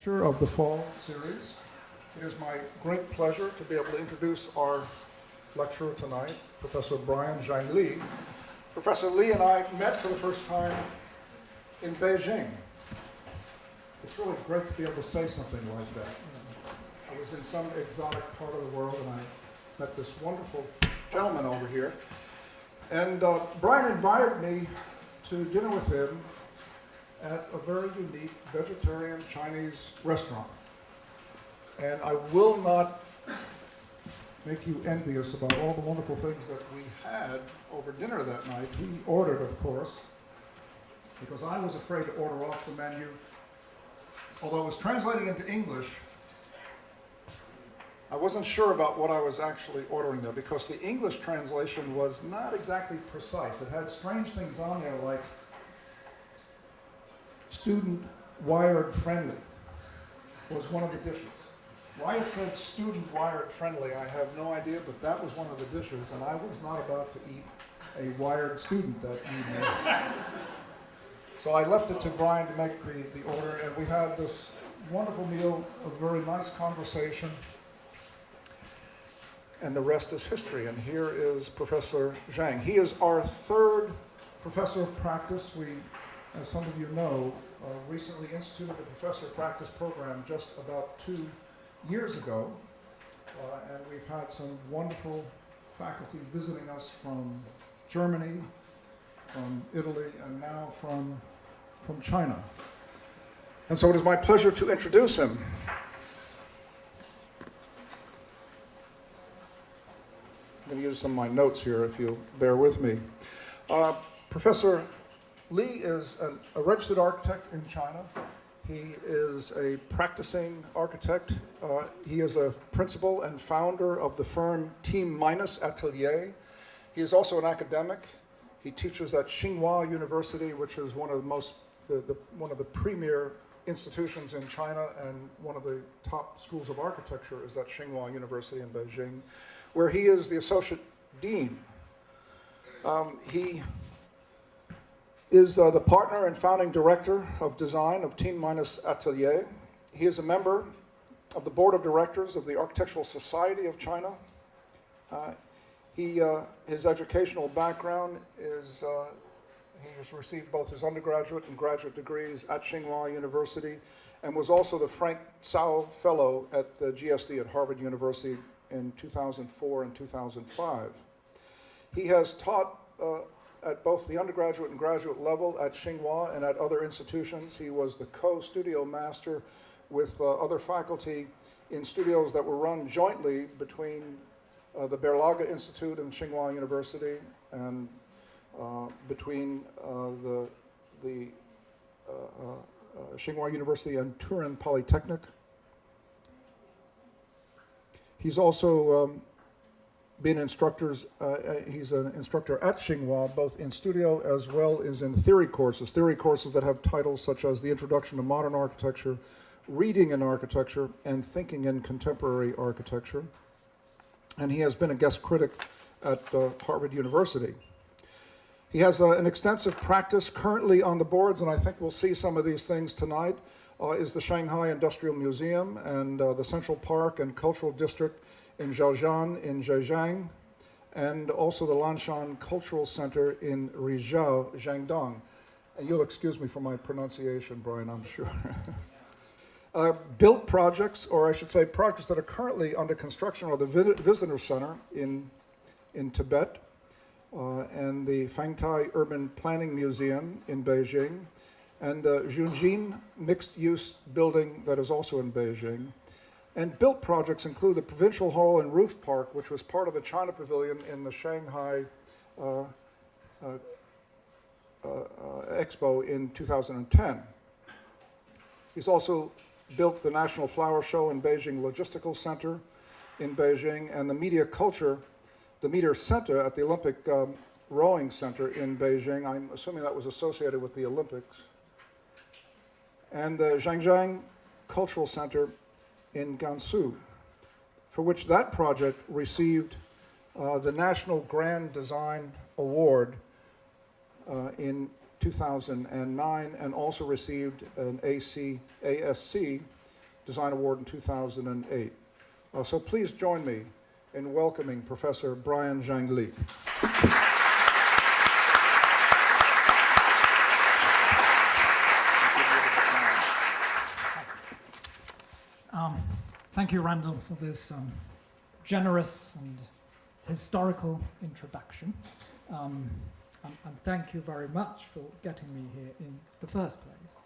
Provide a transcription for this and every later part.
Of the fall series. It is my great pleasure to be able to introduce our lecturer tonight, Professor Zhang Li. Professor Li and I met for the first time in Beijing. It's really great to be able to say something like that. I was in some exotic part of the world and I met this wonderful gentleman over here. And Brian invited me to dinner with him at a very unique vegetarian Chinese restaurant. And I will not make you envious about all the wonderful things that we had over dinner that night. He ordered, of course, because I was afraid to order off the menu. Although it was translated into English, I wasn't sure about what I was actually ordering there because the English translation was not exactly precise. It had strange things on there like student wired friendly was one of the dishes. Why it said student wired friendly, I have no idea, but that was one of the dishes, and I was not about to eat a wired student that evening. So I left it to Brian to make the order, and we had this wonderful meal, a very nice conversation, and the rest is history. And here is Professor Zhang. He is our third professor of practice. We, as some of you know, recently instituted the Professor of Practice program just about 2 years ago, and we've had some wonderful faculty visiting us from Germany, from Italy, and now from China. And so it is my pleasure to introduce him. I'm going to use some of my notes here if you'll bear with me. Professor Li is a registered architect in China. He is a practicing architect. He is a principal and founder of the firm TeamMinus Atelier. He is also an academic. He teaches at Tsinghua University, which is one of the premier institutions in China, and one of the top schools of architecture is at Tsinghua University in Beijing, where he is the associate dean. He is the partner and founding director of design of TeamMinus Atelier. He is a member of the board of directors of the Architectural Society of China. His educational background is, he has received both his undergraduate and graduate degrees at Tsinghua University and was also the Frank Tsao Fellow at the GSD at Harvard University in 2004 and 2005. He has taught at both the undergraduate and graduate level at Tsinghua and at other institutions. He was the co-studio master with other faculty in studios that were run jointly between the Berlage Institute and Tsinghua University and between the Tsinghua University and Turin Polytechnic. He's also been instructors, he's an instructor at Tsinghua, both in studio as well as in theory courses that have titles such as The Introduction to Modern Architecture, Reading in Architecture, and Thinking in Contemporary Architecture. And he has been a guest critic at Harvard University. He has an extensive practice currently on the boards, and I think we'll see some of these things tonight, is the Shanghai Industrial Museum and the Central Park and Cultural District in Zhaozhan in Zhejiang, and also the Lanshan Cultural Center in Rizhao, Jiangdong. And you'll excuse me for my pronunciation, Brian, I'm sure. Built projects, or I should say projects that are currently under construction, are the Visitor Center in Tibet, and the Fangtai Urban Planning Museum in Beijing, and the Junjin mixed-use building that is also in Beijing. And built projects include the Provincial Hall and Roof Park, which was part of the China Pavilion in the Shanghai Expo in 2010. He's also built the National Flower Show in Beijing Logistical Center in Beijing, and the Media Center at the Olympic Rowing Center in Beijing. I'm assuming that was associated with the Olympics. And the Zhangjiang Cultural Center in Gansu, for which that project received the National Grand Design Award in 2009, and also received an ASC Design Award in 2008. So please join me in welcoming Professor Brian Zhang Li. Thank you, Randall, for this generous and historical introduction. And thank you very much for getting me here in the first place.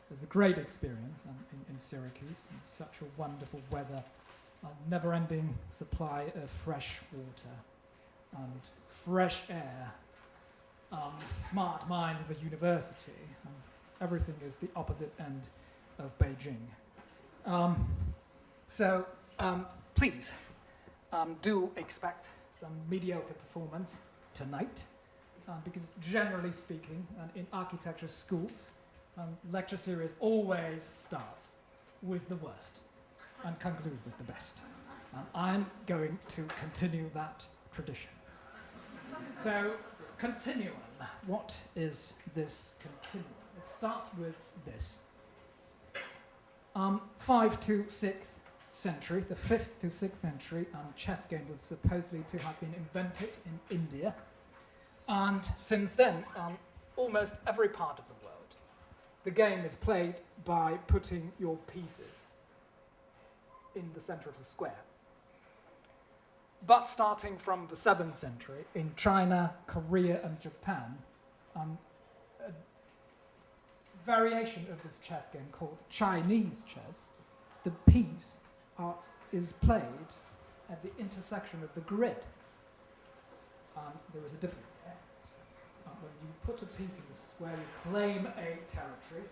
It was a great experience in Syracuse, and such a wonderful weather, a never-ending supply of fresh water and fresh air, smart minds of a university. Everything is the opposite end of Beijing. So please do expect some mediocre performance tonight, because generally speaking, in architecture schools, lecture series always starts with the worst and concludes with the best. I'm going to continue that tradition. So, continuum. What is this continuum? It starts with this. 5th to 6th century, the 5th to 6th century, chess game was supposedly to have been invented in India. And since then, almost every part of the world, the game is played by putting your pieces in the center of the square. But starting from the 7th century, in China, Korea, and Japan, a variation of this chess game called Chinese chess, the piece is played at the intersection of the grid. There is a difference there. When you put a piece in the square, you claim a territory.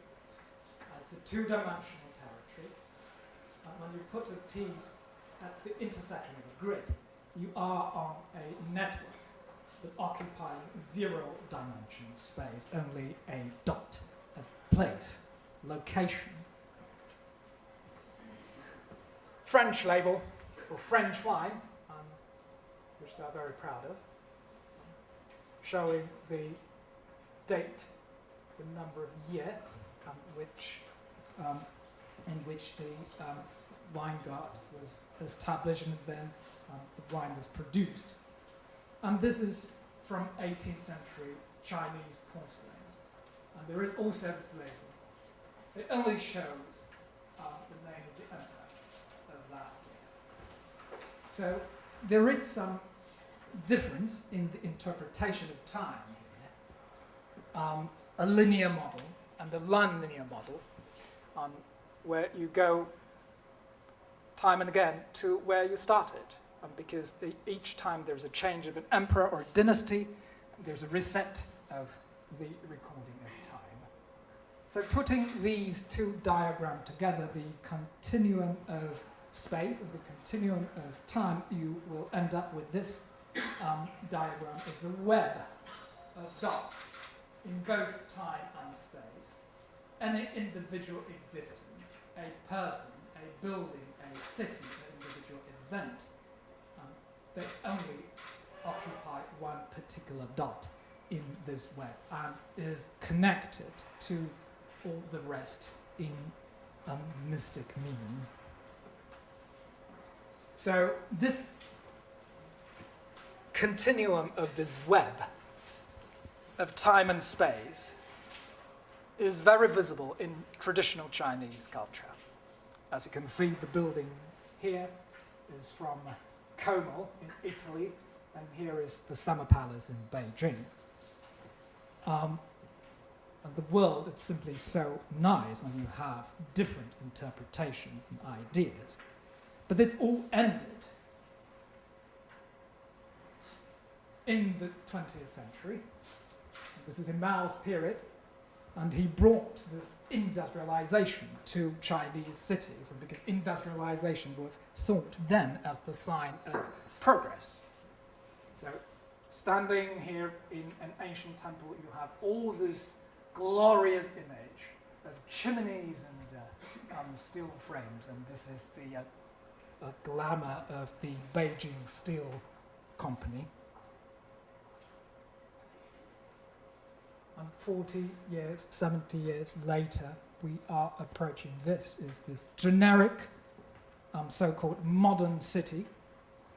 It's a two-dimensional territory. When you put a piece at the intersection of a grid, you are on a network that occupying 0-dimension space, only a dot, a place, location. French label, or French wine, which they're very proud of, showing the date, the number of year in which the Weingart was established and then the wine was produced. And this is from 18th century Chinese porcelain. And there is also this label. It only shows the name of the emperor of that year. So there is some difference in the interpretation of time here. A linear model and a non-linear model, where you go time and again to where you started. Because each time there's a change of an emperor or dynasty, there's a reset of the recording of time. So putting these two diagrams together, the continuum of space and the continuum of time, you will end up with this diagram as a web of dots in both time and space. Any individual existence, a person, a building, a city, an individual event, they only occupy one particular dot in this web and is connected to all the rest in mystic means. So this continuum of this web of time and space is very visible in traditional Chinese culture. As you can see, the building here is from Como in Italy, and here is the Summer Palace in Beijing. And the world, it's simply so nice when you have different interpretations and ideas. But this all ended in the 20th century. This is in Mao's period, and he brought this industrialization to Chinese cities, and because industrialization was thought then as the sign of progress. So, standing here in an ancient temple, you have all this glorious image of chimneys and steel frames, and this is the glamour of the Beijing Steel Company. And 40 years, 70 years later, we are approaching this is this generic so-called modern city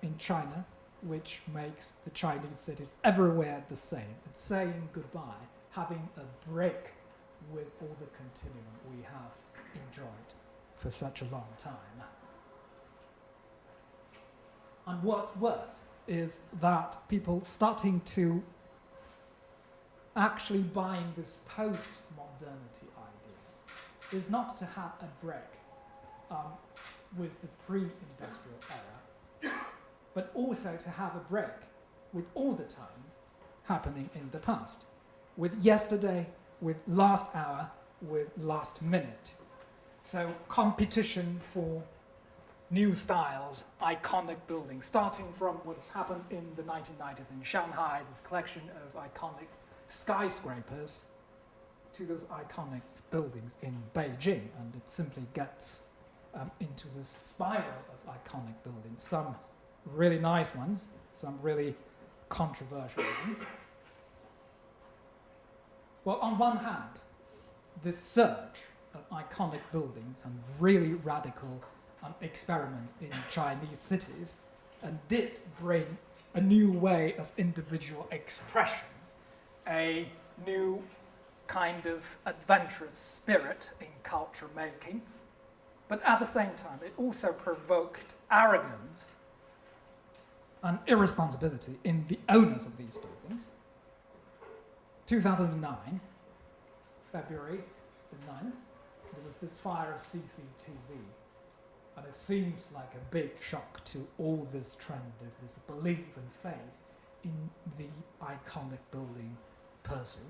in China, which makes the Chinese cities everywhere the same. It's saying goodbye, having a break with all the continuum we have enjoyed for such a long time. And what's worse is that people starting to actually buying this post-modernity idea is not to have a break with the pre-industrial era, but also to have a break with all the times happening in the past, with yesterday, with last hour, with last minute. So competition for new styles, iconic buildings, starting from what happened in the 1990s in Shanghai, this collection of iconic skyscrapers, to those iconic buildings in Beijing, and it simply gets into this spiral of iconic buildings, some really nice ones, some really controversial ones. Well, on one hand, this surge of iconic buildings and really radical experiments in Chinese cities did bring a new way of individual expression, a new kind of adventurous spirit in culture making. But at the same time, it also provoked arrogance and irresponsibility in the owners of these buildings. 2009, February the 9th, there was this fire of CCTV. And it seems like a big shock to all this trend of this belief and faith in the iconic building person.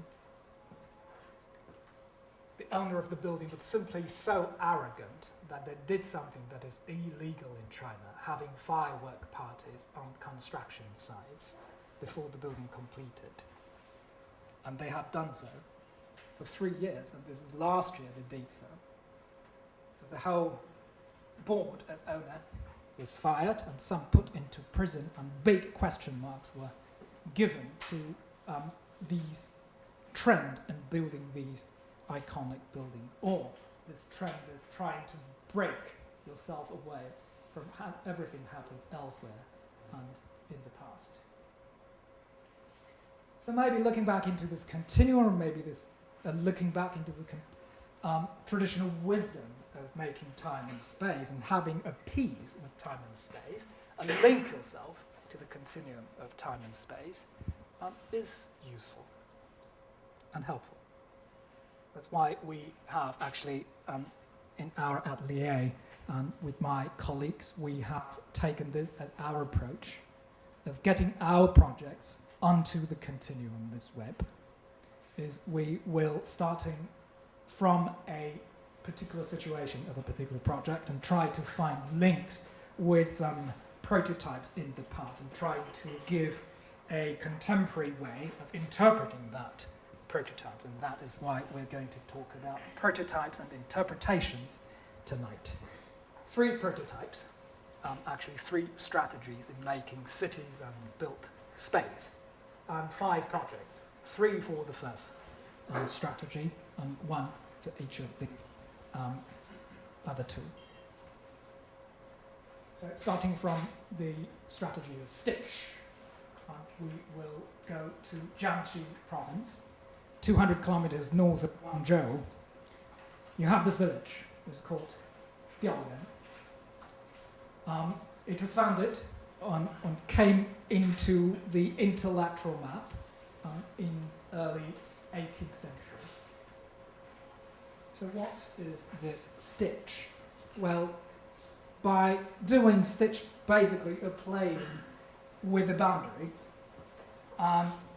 The owner of the building was simply so arrogant that they did something that is illegal in China, having firework parties on construction sites before the building completed. And they had done so for 3 years, and this was last year they did so. So the whole board of owner was fired and some put into prison, and big question marks were given to these trend in building these iconic buildings, or this trend of trying to break yourself away from everything happens elsewhere and in the past. So maybe looking back into this continuum, or maybe this looking back into the traditional wisdom of making time and space and having a piece with time and space and link yourself to the continuum of time and space is useful and helpful. That's why we have actually in our atelier and with my colleagues, we have taken this as our approach of getting our projects onto the continuum, this web, is we will, starting from a particular situation of a particular project and try to find links with some prototypes in the past and try to give a contemporary way of interpreting that prototypes, and that is why we're going to talk about prototypes and interpretations tonight. 3 prototypes, actually 3 strategies in making cities and built space, and 5 projects, 3 for the first strategy and 1 for each of the other 2. So starting from the strategy of stitch, we will go to Jiangxi province, 200 kilometers north of Guangzhou. You have this village. It's called Diaoyuan. It was founded came into the intellectual map in early 18th century. So what is this stitch? Well, by doing stitch, basically you're playing with the boundary,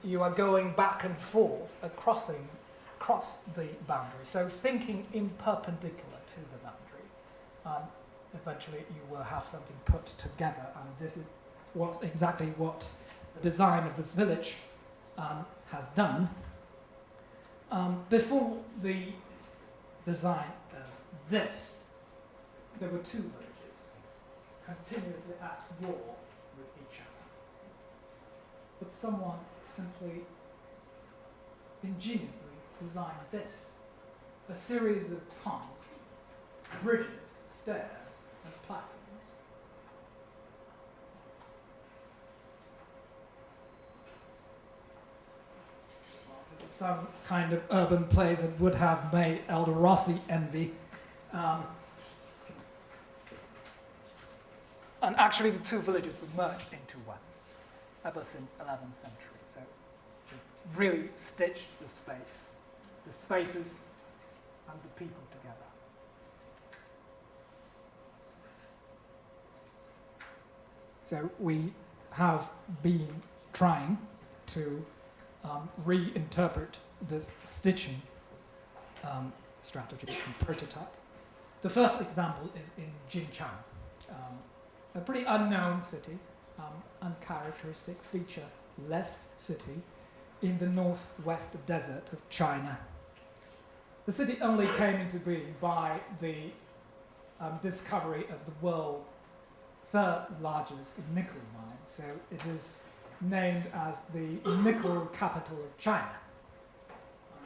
you are going back and forth, across the boundary. So thinking in perpendicular to the boundary. Eventually you will have something put together, and this is exactly what the design of this village has done. Before the design of this, there were 2 villages continuously at war with each other. But someone simply ingeniously designed this a series of tunnels, bridges, stairs, and platforms. This is some kind of urban place that would have made Elder Rossi envy. And actually the two villages were merged into one ever since 11th century. So it really stitched the spaces and the people together. So we have been trying to reinterpret this stitching strategy and prototype. The first example is in Jinchang, a pretty unknown city, uncharacteristic, feature-less city in the northwest desert of China. The city only came into being by the discovery of the world's third largest nickel mine, so it is named as the nickel capital of China.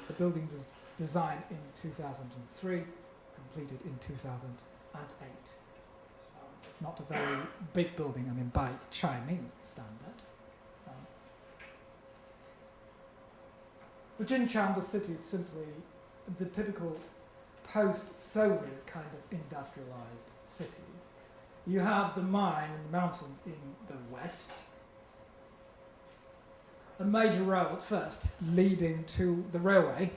The building was designed in 2003, completed in 2008. It's not a very big building, I mean, by Chinese standard. So Jinchang, the city, is simply the typical post-Soviet kind of industrialized cities. You have the mine and the mountains in the west, a major road first leading to the railway,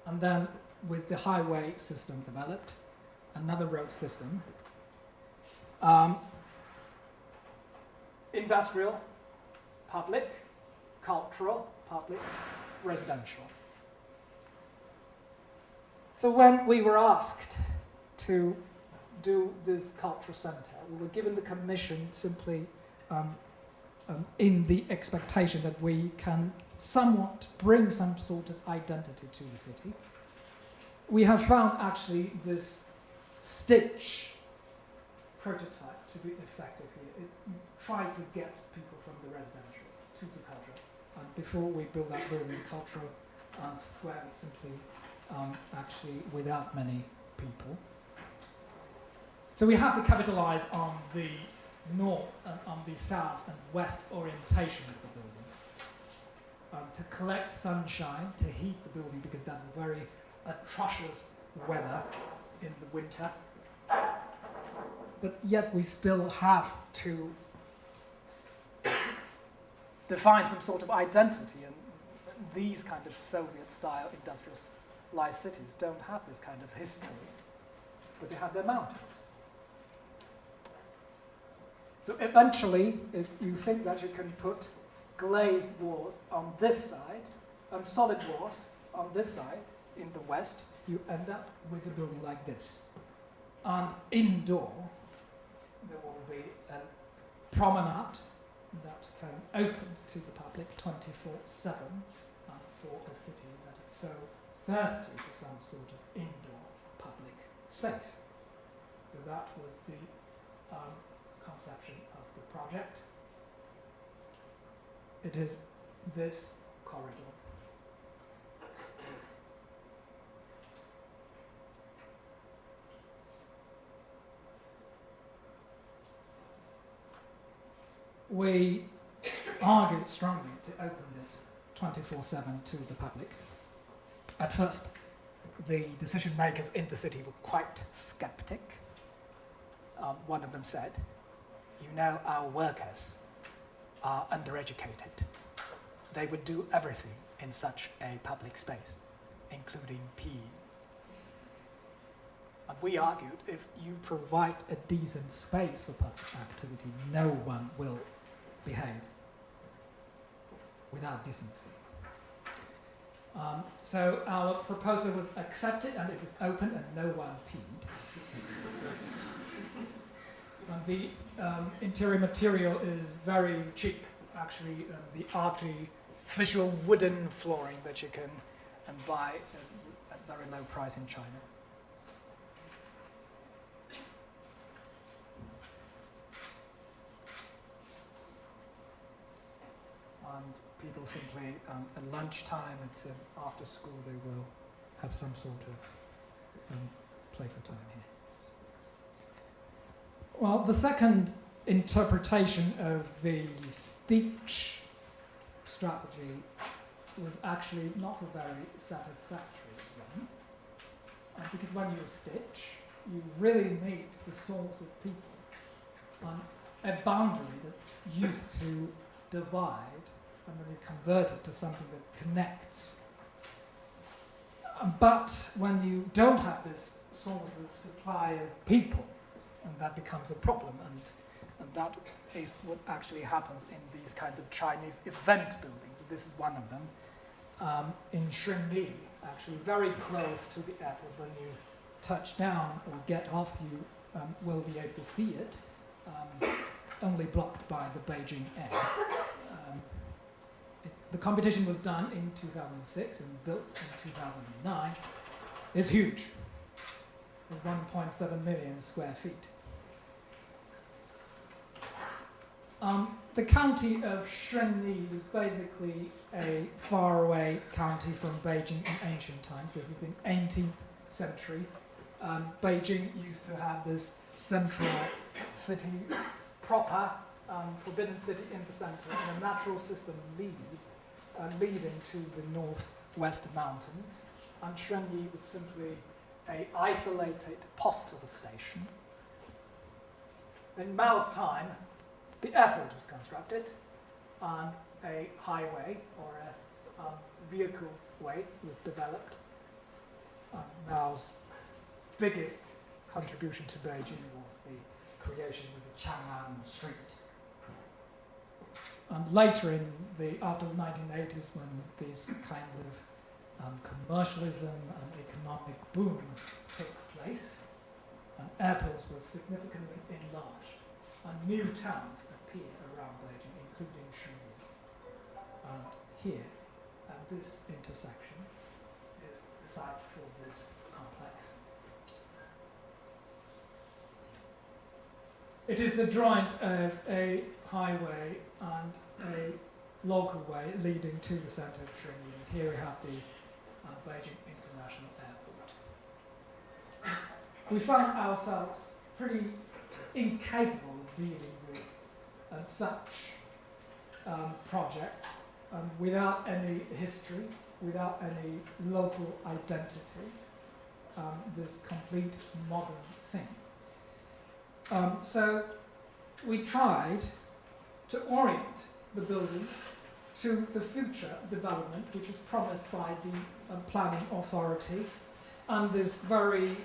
and then with the highway system developed, another road system, industrial, public, cultural, public, residential. So when we were asked to do this cultural center, we were given the commission simply in the expectation that we can somewhat bring some sort of identity to the city. We have found actually this stitch prototype to be effective here. It tried to get people from the residential to the cultural. And before we build that building, cultural square was simply actually without many people. So we have to capitalize on the north and on the south and west orientation of the building. To collect sunshine, to heat the building, because that's a very atrocious weather in the winter. But yet we still have to define some sort of identity, and these kind of Soviet-style industrialized cities don't have this kind of history, but they have their mountains. So eventually, if you think that you can put glazed walls on this side and solid walls on this side in the west, you end up with a building like this. And indoor, there will be a promenade that can open to the public 24/7 for a city that is so thirsty for some sort of indoor public space. So that was the conception of the project. It is this corridor. We argued strongly to open this 24/7 to the public. At first, the decision makers in the city were quite skeptic. One of them said, "You know, our workers are undereducated. They would do everything in such a public space, including PE." And we argued, if you provide a decent space for public activity, no one will behave without decency. So our proposal was accepted, and it was open, and no one peed. And the interior material is very cheap, actually. The artificial wooden flooring that you can buy at very low price in China. And people simply, at lunchtime, after school, they will have some sort of playful time here. Well, the second interpretation of the stitch strategy was actually not a very satisfactory one, because when you stitch, you really need the source of people on a boundary that used to divide, and then you convert it to something that connects. But when you don't have this source of supply of people, and that becomes a problem, and that is what actually happens in these kinds of Chinese event buildings. This is one of them. In Zhang Li, actually very close to the airport. When you touch down or get off, you will be able to see it, only blocked by the Beijing air. The competition was done in 2006 and built in 2009. It's huge. It's 1.7 million square feet. The county of Zhang Li was basically a faraway county from Beijing in ancient times. This is in 18th century. Beijing used to have this central city proper, forbidden city in the center, and a natural system leading to the northwest mountains. And Zhang Li was simply an isolated postal station. In Mao's time, the airport was constructed, and a highway or a vehicle way was developed. Mao's biggest contribution to Beijing was the creation of the Chang'an Street. And later after the 1980s, when this kind of commercialism and economic boom took place, airports were significantly enlarged, and new towns appear around Beijing, including Syracuse. And here, at this intersection, is the site for this complex. It is the joint of a highway and a local way leading to the center of Syracuse. And here we have the Beijing International Airport. We found ourselves pretty incapable of dealing with such projects without any history, without any local identity, this complete modern thing. So we tried to orient the building to the future development, which was promised by the planning authority, and this very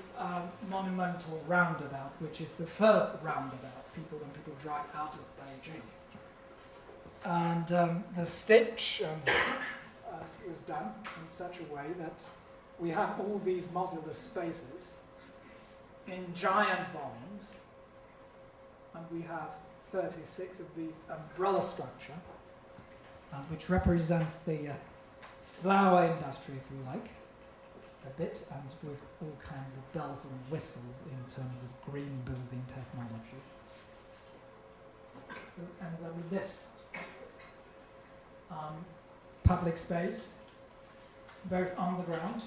monumental roundabout, which is the first roundabout when people drive out of Beijing. And the stitch was done in such a way that we have all these modular spaces in giant volumes, and we have 36 of these umbrella structure, which represents the flower industry, if you like, a bit, and with all kinds of bells and whistles in terms of green building technology. So it ends up with this. Public space, both on the ground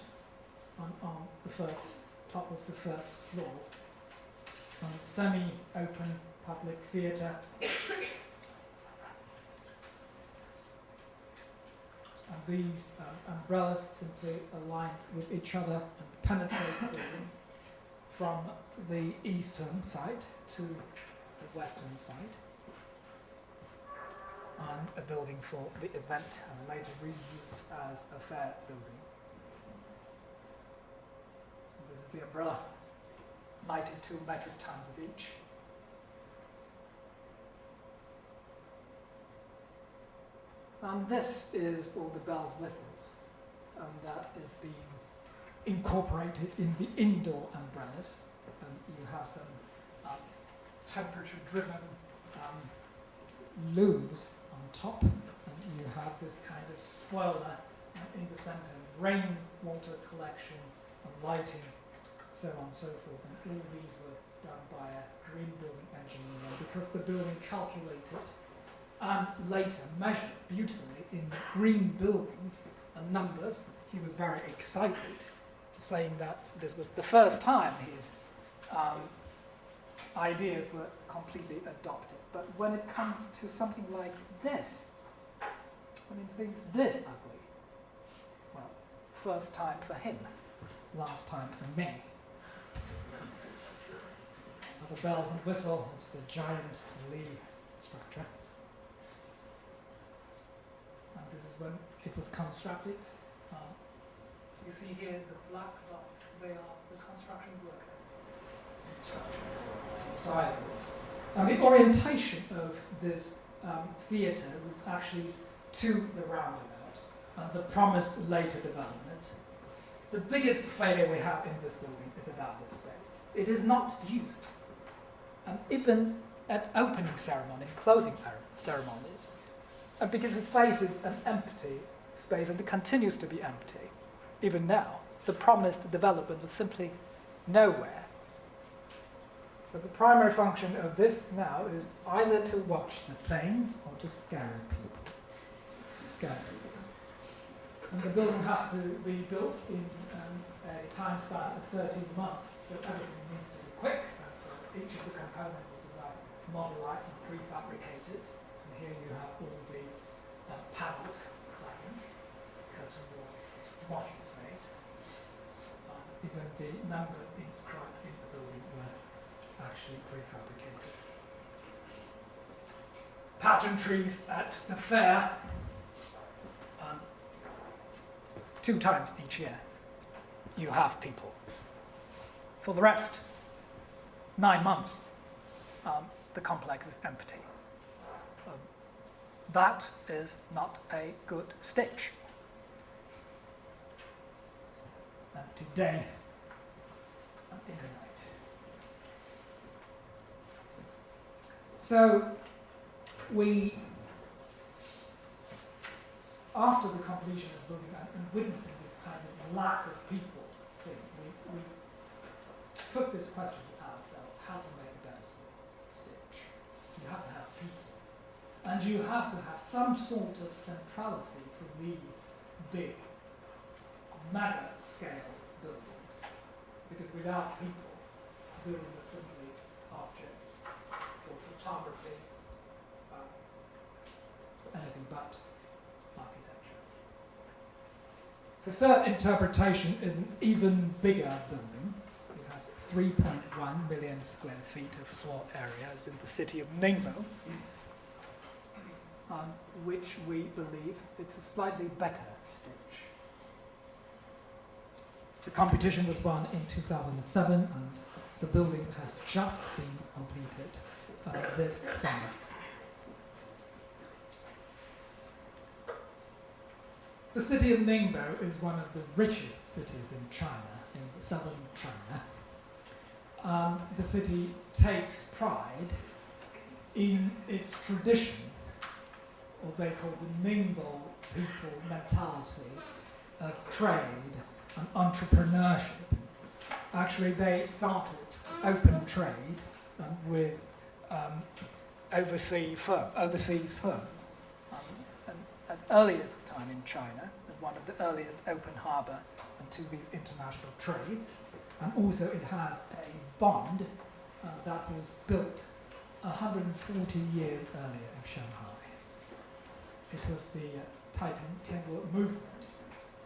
and on the top of the first floor, and semi-open public theatre. And these umbrellas simply aligned with each other and penetrate the building from the eastern side to the western side. And a building for the event, and later reused as a fair building. So this is the umbrella, 92 metric tons of each. And this is all the bells whistles, and that is being incorporated in the indoor umbrellas. And you have some temperature-driven looms on top, and you have this kind of spoiler in the center, rainwater collection and lighting, so on and so forth. And all these were done by a green building engineer, because the building calculated and later measured beautifully in green building and numbers. He was very excited saying that this was the first time his ideas were completely adopted. But when it comes to something like this, when it things this ugly, well, first time for him, last time for me. The bells and whistle, it's the giant leaf structure. And this is when it was constructed. You see here the black dots, they are the construction workers. Inside of it. And the orientation of this theatre was actually to the roundabout and the promised later development. The biggest failure we have in this building is about this space. It is not used. And even at opening ceremony, closing ceremonies, and because it faces an empty space and it continues to be empty, even now, the promised development was simply nowhere. So the primary function of this now is either to watch the planes or to scare people. And the building has to be built in a time span of 13 months, so everything needs to be quick. So each of the components was designed, modelized and prefabricated. And here you have all the panels, frames, curtain wall, modules made. Even the numbers inscribed in the building were actually prefabricated. Pageantries at the fair 2 times each year. You have people. For the rest, 9 months, the complex is empty. That is not a good stitch. Empty day, in the night. So we, after the completion of the building and witnessing this kind of lack of people thing, we put this question to ourselves: how to make a better stitch? You have to have people, and you have to have some sort of centrality for these big, mega scale buildings, because without people, the building is simply object for photography, anything but architecture. The third interpretation is an even bigger building. It has 3.1 million square feet of floor areas in the city of Ningbo, which we believe it's a slightly better stitch. The competition was won in 2007, and the building has just been completed this summer. The city of Ningbo is one of the richest cities in China, in southern China. The city takes pride in its tradition, what they call the Ningbo people mentality of trade and entrepreneurship. Actually, they started open trade with overseas firms. At earliest time in China, one of the earliest open harbour to these international trades, and also it has a bond that was built 140 years earlier in Shanghai. It was the Taiping-Tiangu movement,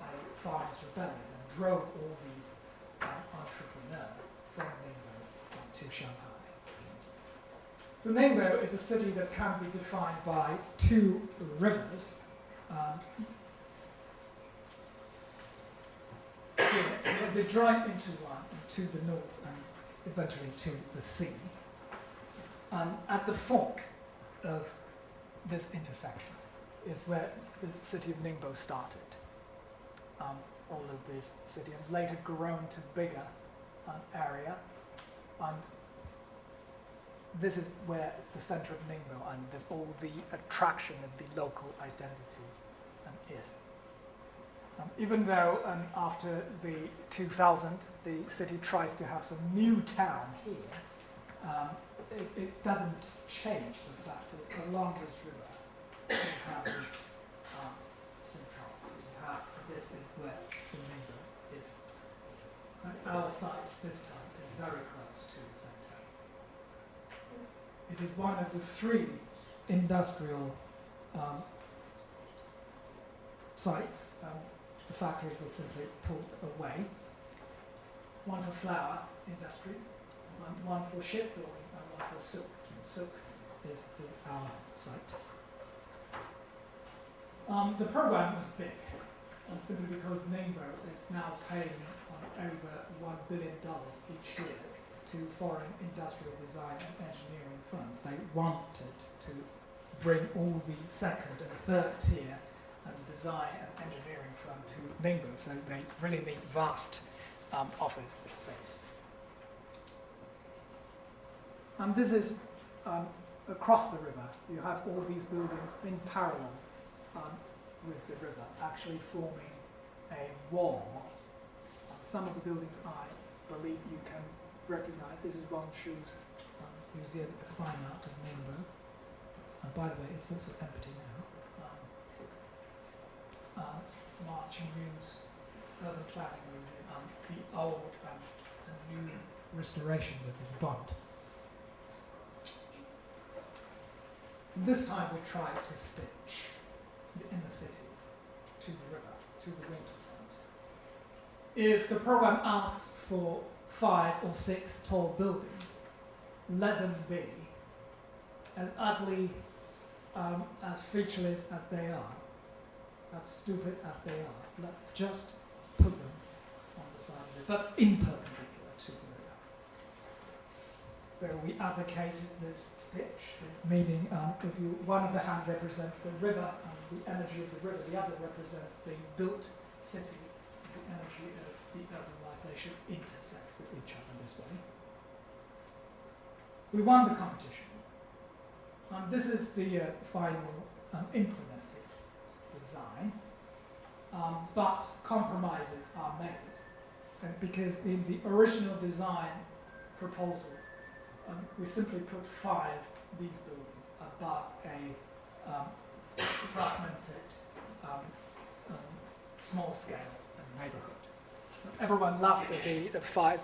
a farmers' rebellion, and drove all these entrepreneurs from Ningbo to Shanghai. So Ningbo is a city that can be defined by 2 rivers. They join into one, to the north and eventually to the sea. At the fork of this intersection is where the city of Ningbo started. All of this city and later grown to bigger area, and this is where the center of Ningbo and there's all the attraction of the local identity is. Even though after the 2000 the city tries to have some new town here, it doesn't change the fact that along this river you have this centrality. This is where the Ningbo is. And our site this time is very close to the centre. It is one of the 3 industrial sites. The factories were simply pulled away. One for flour industry, one for shipbuilding, and one for silk. Silk is our site. The program was big, and simply because Ningbo is now paying over $1 billion each year to foreign industrial design and engineering firms. They wanted to bring all the second and third tier design and engineering firm to Ningbo, so they really need vast office space. This is across the river. You have all these buildings in parallel with the river, actually forming a wall. Some of the buildings I believe you can recognize. This is Wangshu's Museum of Fine Art of Ningbo. By the way, it's also empty now. Ma Qingyun's Urban Planning Museum, the old and new restorations of the Bond. This time we tried to stitch the inner city to the river, to the waterfront. If the program asks for 5 or 6 tall buildings, let them be as ugly, as featureless as they are, as stupid as they are. Let's just put them on the side of it, but in perpendicular to the river. So we advocated this stitch, meaning if one of the hand represents the river and the energy of the river, the other represents the built city, the energy of the urban life. They should intersect with each other this way. We won the competition. This is the final implemented design, but compromises are made. And because in the original design proposal, we simply put 5 these buildings above a fragmented, small scale neighborhood. Everyone loved the way the 5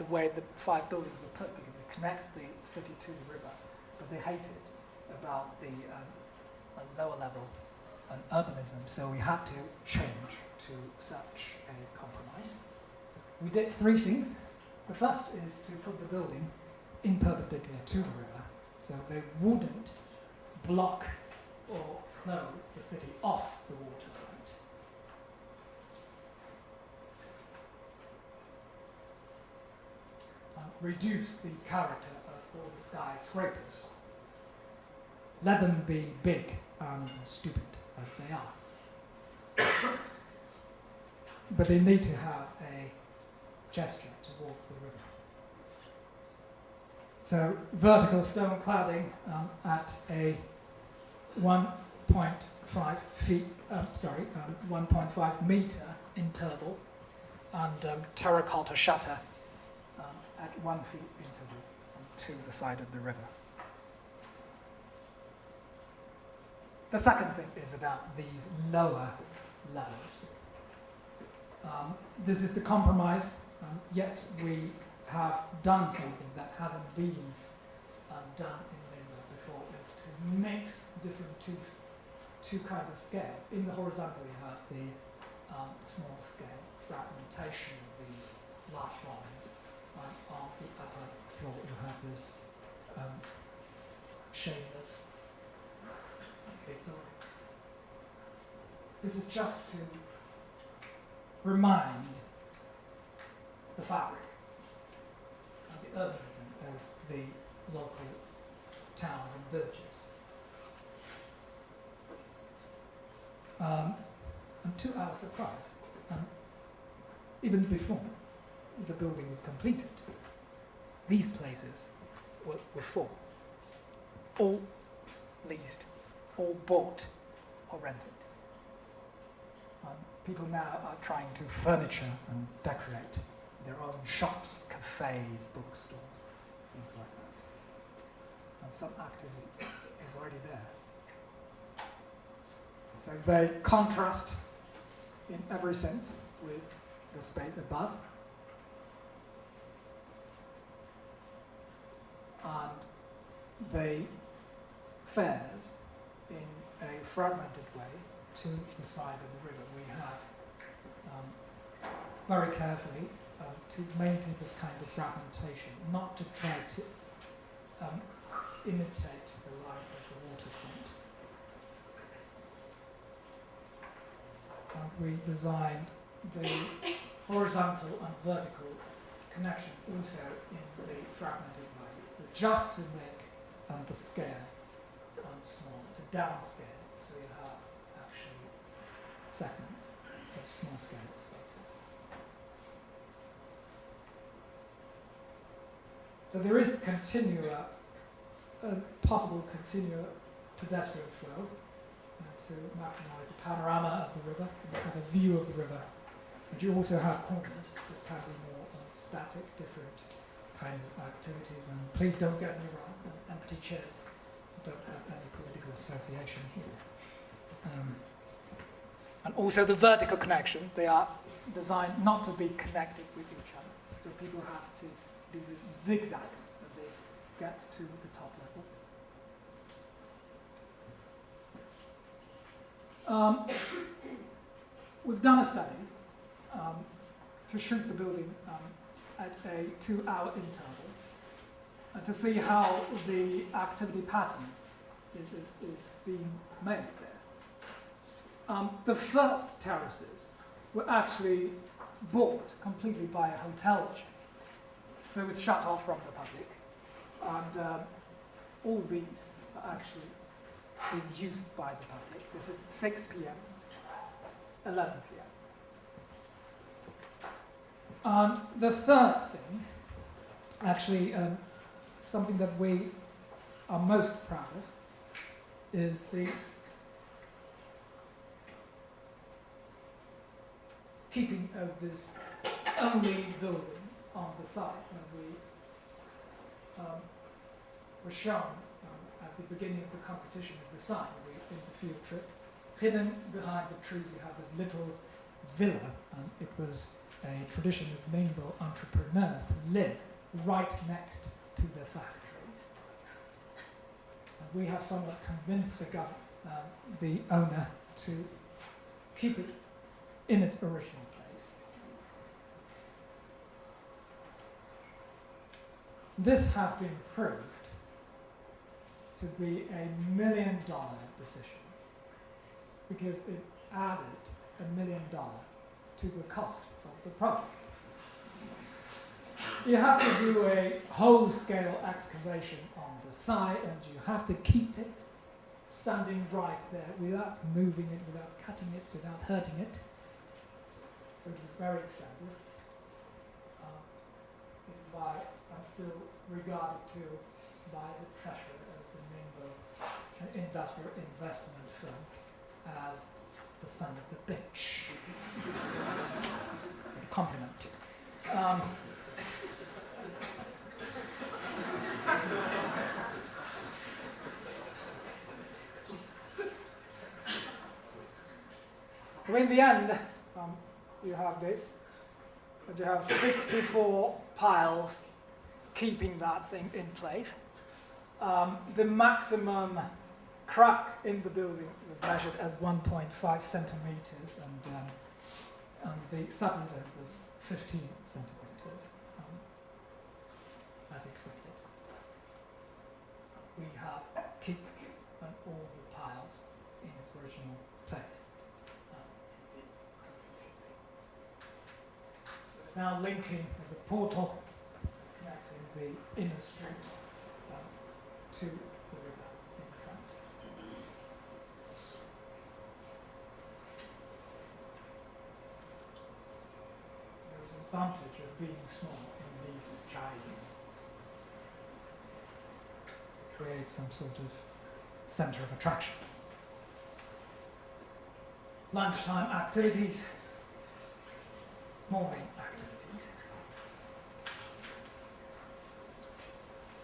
buildings were put because it connects the city to the river, but they hated about the lower level urbanism, so we had to change to such a compromise. We did 3 things. The first is to put the building in perpendicular to the river, so they wouldn't block or close the city off the waterfront. Reduce the character of all the skyscrapers. Let them be big and stupid as they are. But they need to have a gesture towards the river. So vertical stone cladding at a 1.5 meter interval, and terracotta shutter at 1 foot interval to the side of the river. The second thing is about these lower levels. This is the compromise, yet we have done something that hasn't been done in Ningbo before, is to mix different two kinds of scale. In the horizontal you have the small scale fragmentation of these large volumes. On the upper floor you have this shameless big buildings. This is just to remind the fabric and the urbanism of the local towns and villages. And to our surprise, even before the building was completed, these places were full, all leased, all bought or rented. People now are trying to furniture and decorate their own shops, cafes, bookstores, things like that. And some activity is already there. So they contrast in every sense with the space above. they fares in a fragmented way to the side of the river. We have very carefully to maintain this kind of fragmentation, not to try to imitate the line of the waterfront. And we designed the horizontal and vertical connections also in the fragmented way, just to make the scale small, to downscale, so you have actually segments of small scale spaces. So there is possible continuous pedestrian flow to maximize the panorama of the river, and have a view of the river. And you also have corners that can be more static, different kinds of activities. And please don't get me wrong, empty chairs don't have any political association here. And also the vertical connection, they are designed not to be connected with each other. So people have to do this zigzag when they get to the top level. We've done a study to shoot the building at a 2-hour interval to see how the activity pattern is being made there. The first terraces were actually bought completely by a hotel chain, so it's shut off from the public, and all these are actually being used by the public. This is 6 p.m., 11 p.m. And the third thing, actually something that we are most proud of, is the keeping of this only building on the site. When we were shown at the beginning of the competition of the sign, in the field trip, hidden behind the trees you have this little villa, and it was a tradition of Ningbo entrepreneurs to live right next to the factory. And we have somewhat convinced the owner to keep it in its original place. This has been proved to be $1 million decision, because it added $1 million to the cost of the project. You have to do a whole-scale excavation on the site, and you have to keep it standing right there without moving it, without cutting it, without hurting it. So it was very expensive. It is why I'm still regarded to by the treasurer of the Ningbo Industrial Investment Firm as the son of the bitch. Compliment. So in the end, you have this, but you have 64 piles keeping that thing in place. The maximum crack in the building was measured as 1.5 centimeters, and the subsidence was 15 centimeters, as expected. We have kept all the piles in its original place. So it's now linking as a portal, connecting the inner street to the river in the front. There is an advantage of being small in these giants. Create some sort of center of attraction. Lunchtime activities, morning activities.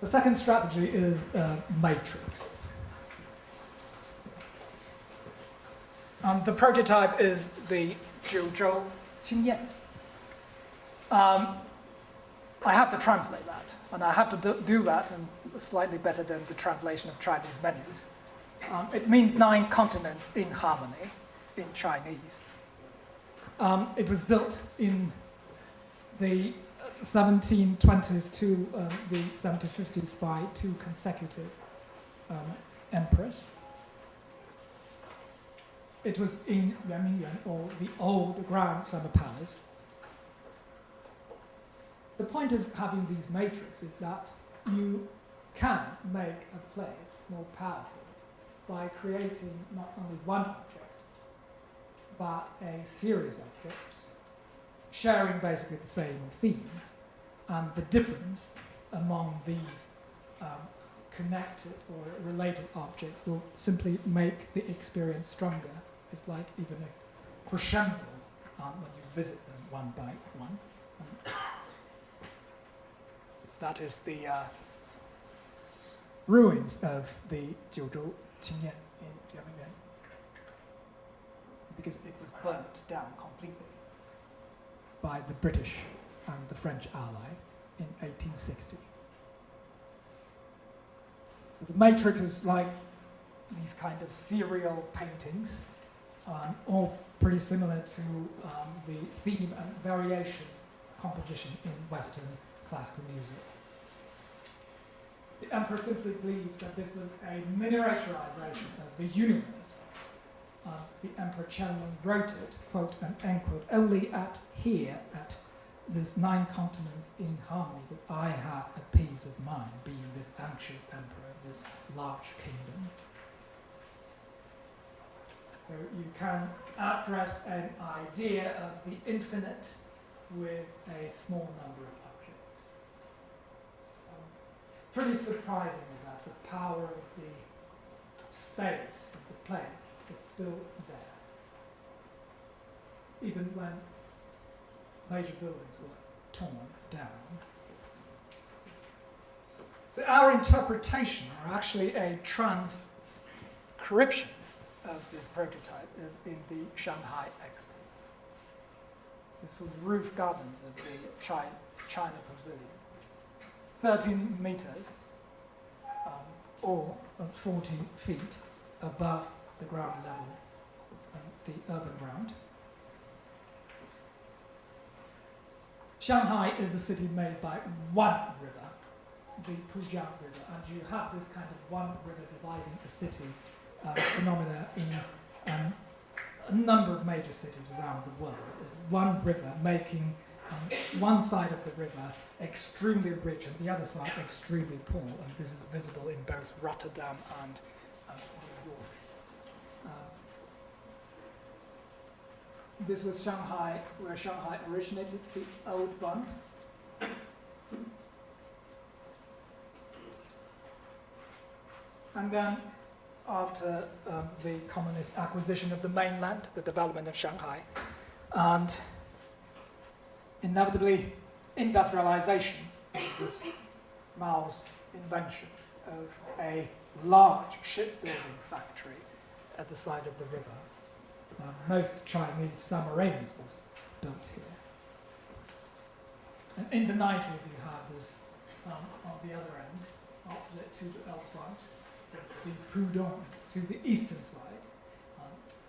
The second strategy is matrix. The prototype is the Jiuzhou Qingyan. I have to translate that, and I have to do that in slightly better than the translation of Chinese menus. It means 9 continents in harmony in Chinese. It was built in the 1720s to the 1750s by 2 consecutive emperors. It was in Yuan, or the old Grand Summer Palace. The point of having these matrices is that you can make a place more powerful by creating not only one object, but a series of objects sharing basically the same theme. And the difference among these connected or related objects will simply make the experience stronger. It's like even a crescendo when you visit them one by one. That is the ruins of the Jiuzhou Qingyan in Yangyuan, because it was burnt down completely by the British and the French ally in 1860. So the matrix is like these kind of serial paintings, all pretty similar to the theme and variation composition in Western classical music. The emperor simply believed that this was a miniaturization of the universe. The Emperor Qianlong wrote it, quote and end quote, only at this 9 continents in harmony that I have a peace of mind, being this anxious emperor of this large kingdom. So you can address an idea of the infinite with a small number of objects. Pretty surprising that the power of the space, of the place, it's still there. Even when major buildings were torn down. So our interpretation, or actually a transcription of this prototype, is in the Shanghai Expo. It's the roof gardens of the China Pavilion. 13 meters, or 40 feet above the ground level, the urban ground. Shanghai is a city made by one river, the Pujiang River, and you have this kind of one river dividing a city phenomena in a number of major cities around the world. It's one river making one side of the river extremely rich and the other side extremely poor, and this is visible in both Rotterdam and New York. This was Shanghai, where Shanghai originated, the old bond. And then, after the communist acquisition of the mainland, the development of Shanghai, and inevitably industrialization, was Mao's invention of a large shipbuilding factory at the side of the river. Most Chinese submarines was built here. And in the 90s, you have this, on the other end, opposite to the Elk Front, there's the Pudong to the eastern side.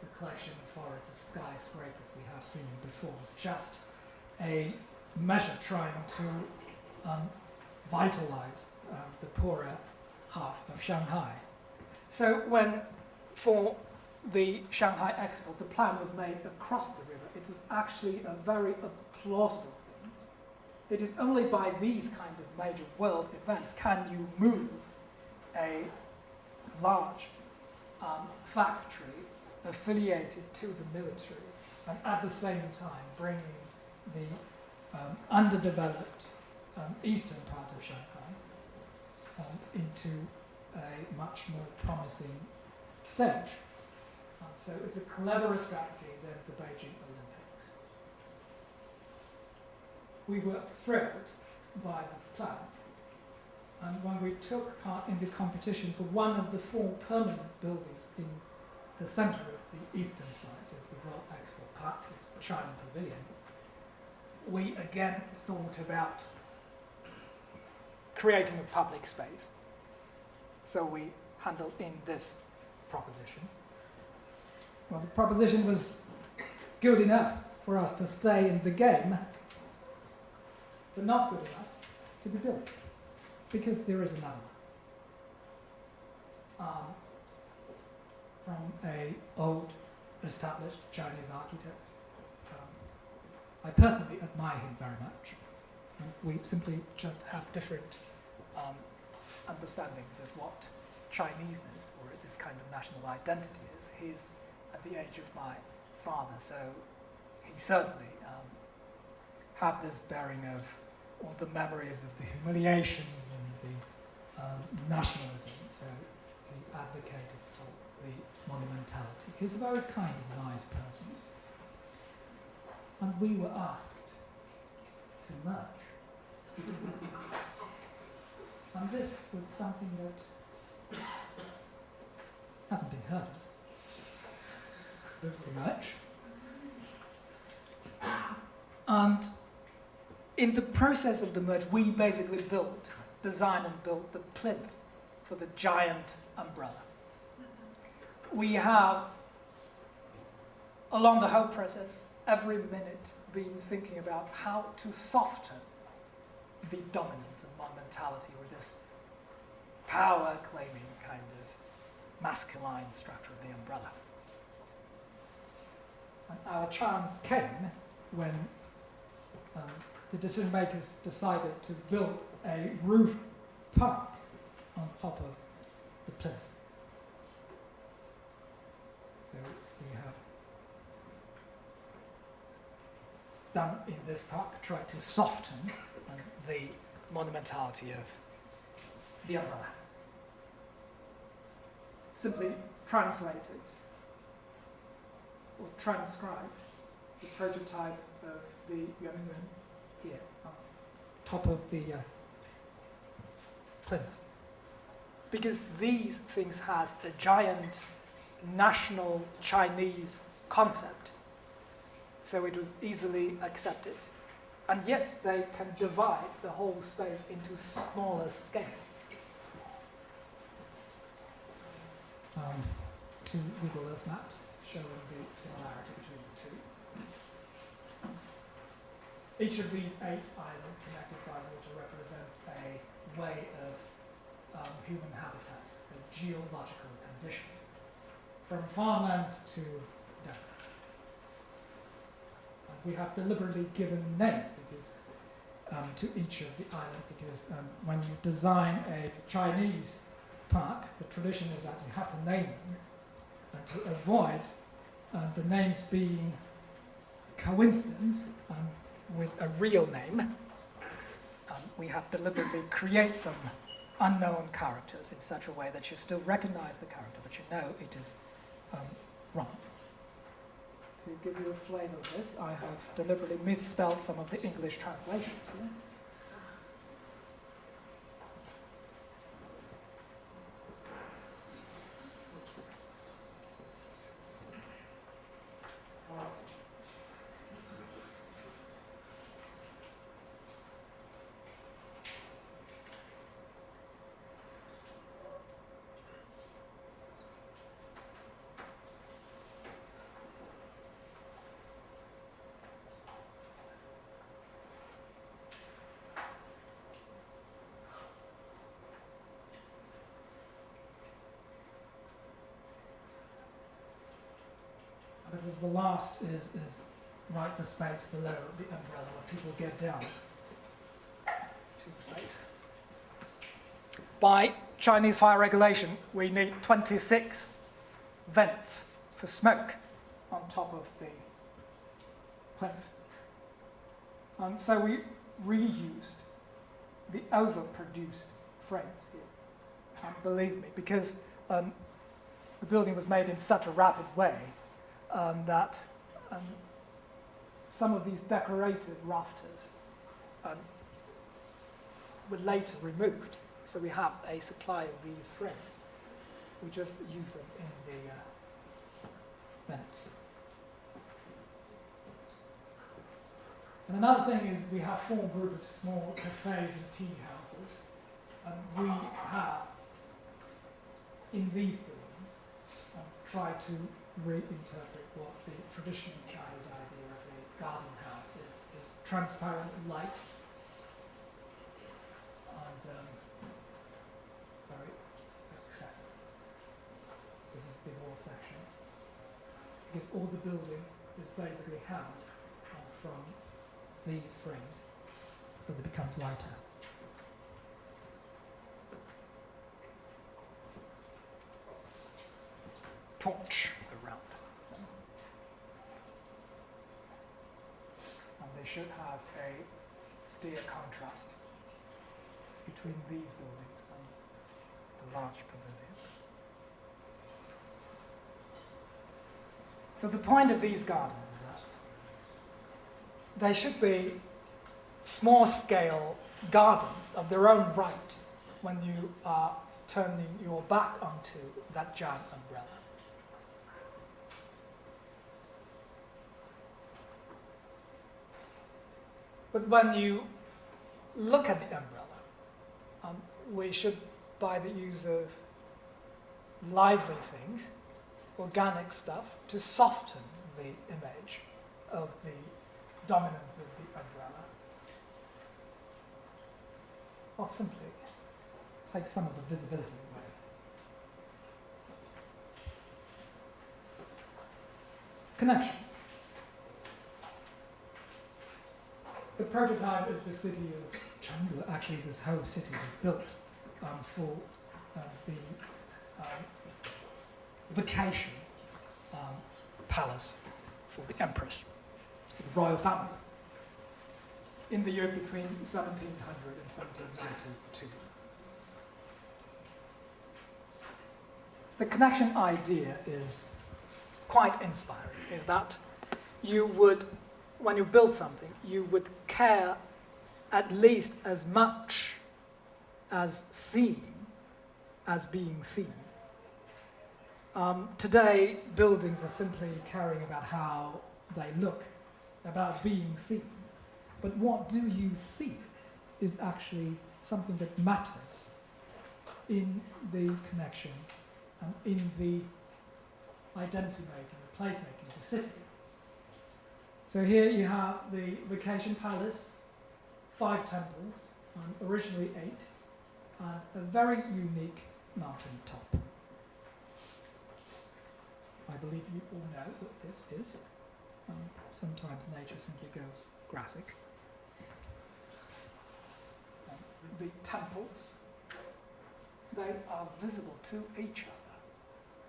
The collection of forests of skyscrapers we have seen before is just a measure trying to vitalize the poorer half of Shanghai. So when, for the Shanghai Expo, the plan was made across the river, it was actually a very plausible thing. It is only by these kind of major world events can you move a large factory affiliated to the military and at the same time bringing the underdeveloped eastern part of Shanghai into a much more promising stage. So it's a cleverer strategy than the Beijing Olympics. We were thrilled by this plan. And when we took part in the competition for one of the 4 permanent buildings in the center of the eastern side of the World Expo Park, this China Pavilion, we again thought about creating a public space. So we handled in this proposition. Well, the proposition was good enough for us to stay in the game, but not good enough to be built, because there is another one. From a old, established Chinese architect. I personally admire him very much. And we simply just have different understandings of what Chineseness, or this kind of national identity is. He's at the age of my father, so he certainly have this bearing of all the memories of the humiliations and the nationalism. So he advocated for the monumentality. He's a very kind of nice person. And we were asked to merge. And this was something that hasn't been heard of. There's the merge. And in the process of the merge, we basically designed and built the plinth for the giant umbrella. We have, along the whole process, every minute been thinking about how to soften the dominance and monumentality, or this power-claiming kind of masculine structure of the umbrella. And our chance came when the decision makers decided to build a roof park on top of the plinth. So we have done in this park, tried to soften the monumentality of the umbrella. Simply translated or transcribed the prototype of the Yuanyuan here on top of the plinth. Because these things has a giant national Chinese concept, so it was easily accepted. And yet they can divide the whole space into smaller scale. Two Google Earth maps showing the similarity between the two. Each of these 8 islands connected by water represents a way of human habitat, a geological condition, from farmlands to desert. We have deliberately given names. It is to each of the islands, because when you design a Chinese park, the tradition is that you have to name them to avoid the names being coincidence with a real name. We have deliberately create some unknown characters in such a way that you still recognize the character, but you know it is wrong. To give you a flavour of this, I have deliberately misspelled some of the English translations here. Because the last is right the space below the umbrella where people get down to the space. By Chinese fire regulation, we need 26 vents for smoke on top of the plinth. And so we reused the overproduced frames here. And believe me, because the building was made in such a rapid way, that some of these decorated rafters were later removed. So we have a supply of these frames. We just use them in the vents. And another thing is we have 4 groups of small cafes and tea houses And we have, in these buildings, tried to reinterpret what the traditional Chinese idea of a garden house is transparent light and very accessible. This is the wall section. Because all the building is basically held from these frames, so that it becomes lighter. Porch around. And they should have a steer contrast between these buildings and the large pavilion. So the point of these gardens is that they should be small-scale gardens of their own right when you are turning your back onto that giant umbrella. But when you look at the umbrella, we should, by the use of lively things, organic stuff, to soften the image of the dominance of the umbrella, or simply take some of the visibility away. Connection. The prototype is the city of Chengdu. Actually, this whole city was built for the vacation palace for the empress, the royal family, in the year between 1700 and 1792. The connection idea is quite inspiring, is that you would, when you build something, you would care at least as much as seeing as being seen. Today, buildings are simply caring about how they look, about being seen. But what do you see is actually something that matters in the connection and in the identity making, the place making of the city. So here you have the vacation palace, 5 temples, originally 8, and a very unique mountain top. I believe you all know what this is. Sometimes nature simply goes graphic. The temples, they are visible to each other.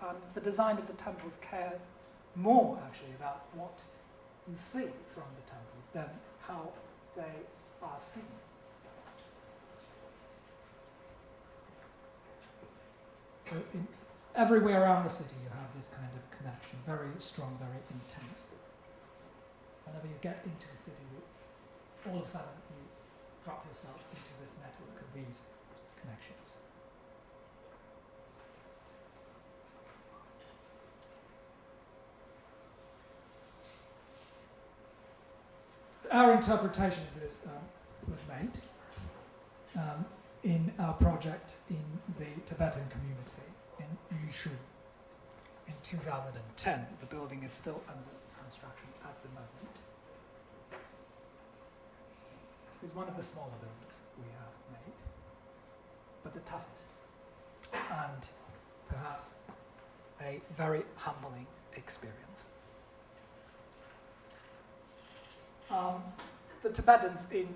And the design of the temples cares more actually about what you see from the temples than how they are seen. So everywhere around the city you have this kind of connection, very strong, very intense. Whenever you get into the city, all of a sudden you drop yourself into this network of these connections. Our interpretation of this was made in our project in the Tibetan community in Yushu in 2010. The building is still under construction at the moment. It's one of the smaller buildings we have made, but the toughest, and perhaps a very humbling experience. The Tibetans in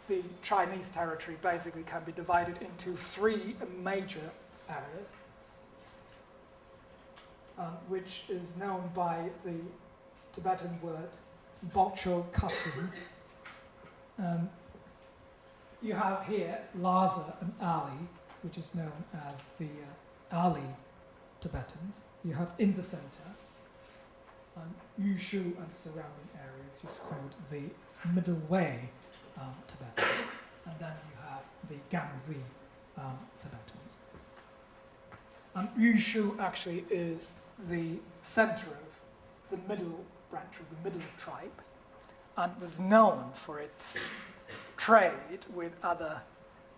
the Chinese territory basically can be divided into 3 major areas, which is known by the Tibetan word Bokcho Katsu. You have here Lhasa and Ali, which is known as the Ali Tibetans. You have in the center Yushu and surrounding areas, just called the Middle Way Tibetan. And then you have the Gangzi Tibetans. Yushu actually is the center of the middle branch of the middle tribe, and was known for its trade with other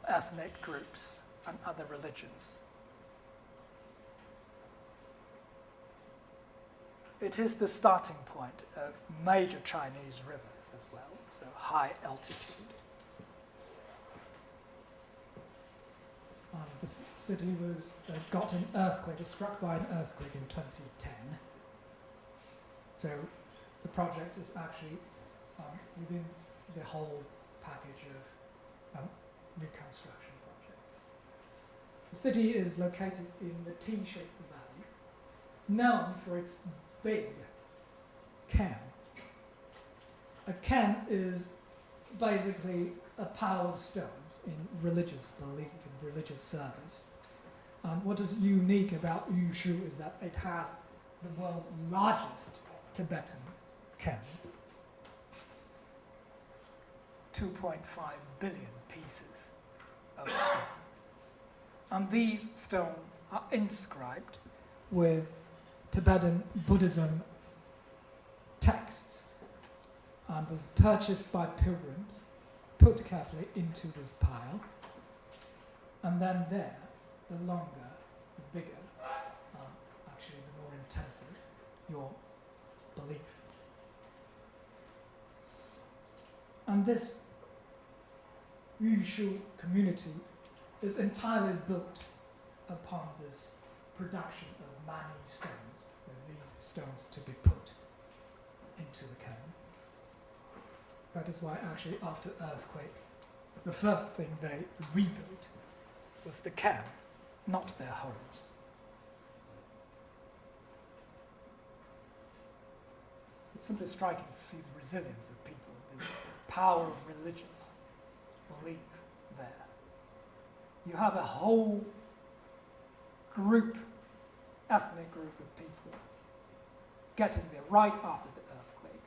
ethnic groups and other religions. It is the starting point of major Chinese rivers as well, so high altitude. The city was got an earthquake, was struck by an earthquake in 2010. So the project is actually within the whole package of reconstruction projects. The city is located in the T-shaped valley, known for its big cairn. A cairn is basically a pile of stones in religious belief and religious service. And what is unique about Yushu is that it has the world's largest Tibetan cairn. 2.5 billion pieces of stone. And these stones are inscribed with Tibetan Buddhism texts and was purchased by pilgrims, put carefully into this pile, and then there, the longer, the bigger, actually the more intensive your belief. And this Yushu community is entirely built upon this production of many stones, with these stones to be put into the cairn. That is why actually after earthquake, the first thing they rebuilt was the cairn, not their homes. It's simply striking to see the resilience of people, the power of religious belief there. You have a whole group, ethnic group of people getting there right after the earthquake,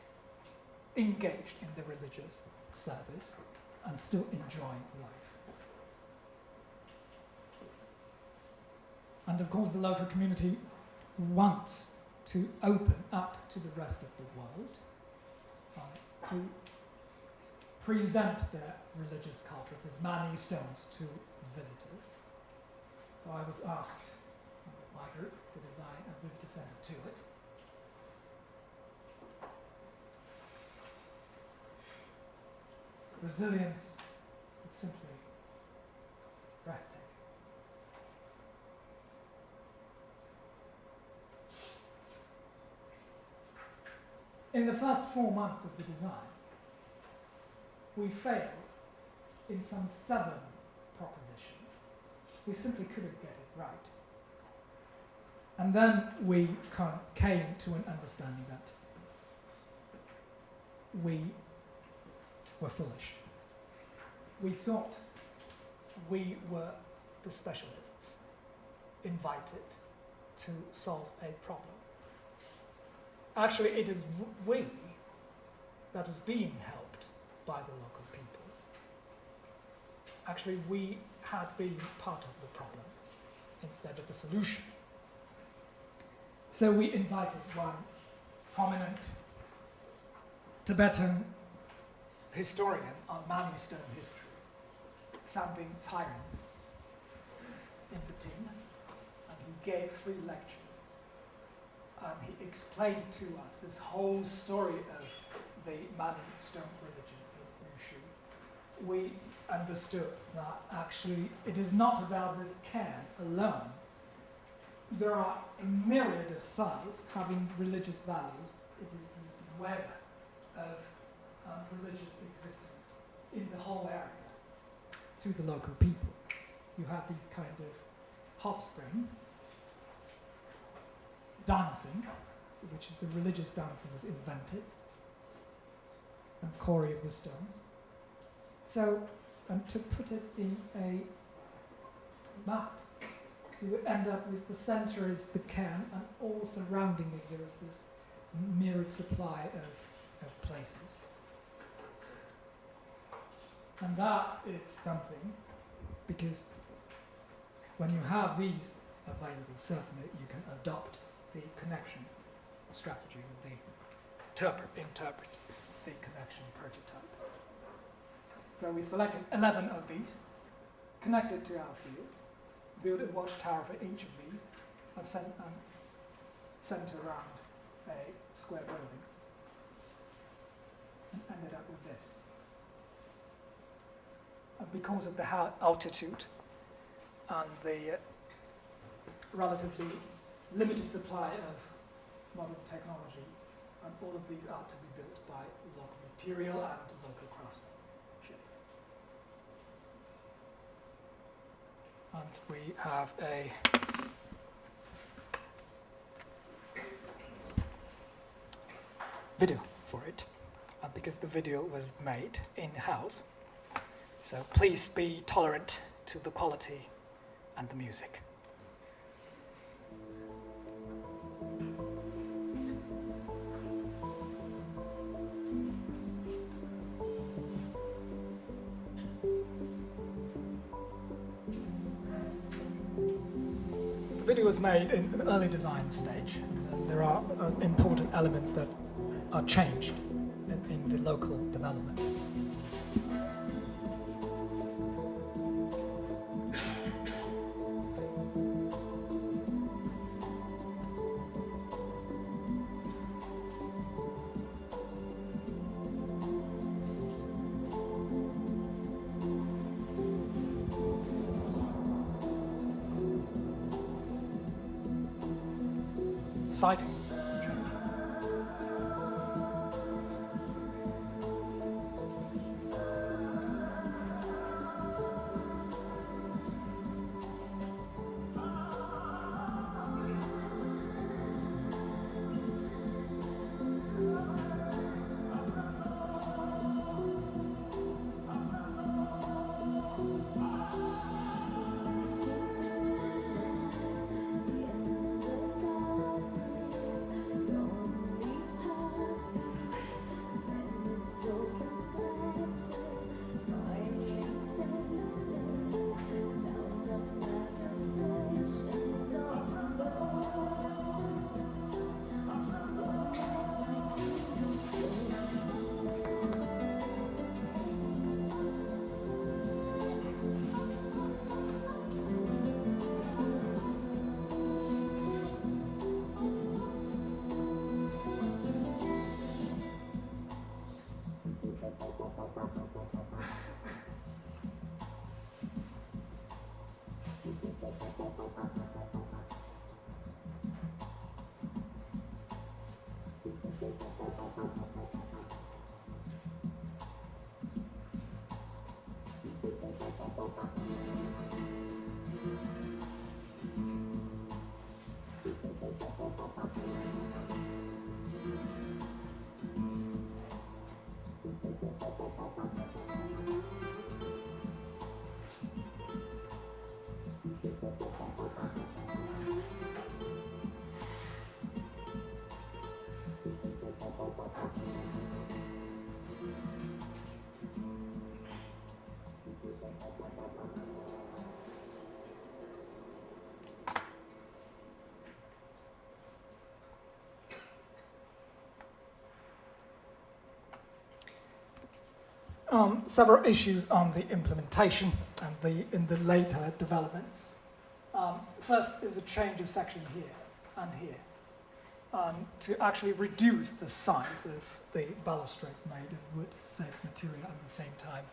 engaged in the religious service and still enjoying life. And of course the local community wants to open up to the rest of the world, to present their religious culture. There's many stones to visitors. So I was asked by my group to design a visitor centre to it. Resilience is simply breathtaking. In the first 4 months of the design, we failed in some 7 propositions. We simply couldn't get it right. And then we came to an understanding that we were foolish. We thought we were the specialists invited to solve a problem. Actually, it is we that is being helped by the local people. Actually, we had been part of the problem instead of the solution. So we invited one prominent Tibetan historian on Mani stone history, sounding siren in the team, and he gave 3 lectures. And he explained to us this whole story of the Mani stone religion in Yushu. We understood that actually it is not about this cairn alone. There are a myriad of sites having religious values. It is this web of religious existence in the whole area to the local people. You have these kind of hot spring dancing, which is the religious dancing was invented, and quarry of the stones. So, to put it in a map, you would end up with the center is the cairn, and all surrounding it there is this myriad supply of places. And that is something, because when you have these available, certainly you can adopt the connection strategy with the interpret the connection prototype. So we selected 11 of these connect it to our field, build a watchtower for each of these, and center around a square building, and ended up with this. And because of the altitude and the relatively limited supply of modern technology, and all of these are to be built by local material and local craftsmanship. And we have a video for it, because the video was made in-house. So please be tolerant to the quality and the music. The video was made in an early design stage. There are important elements that are changed in the local development. Siding. Several issues on the implementation and in the later developments. First is a change of section here and here to actually reduce the size of the balustrades made of wood, saves material, and at the same time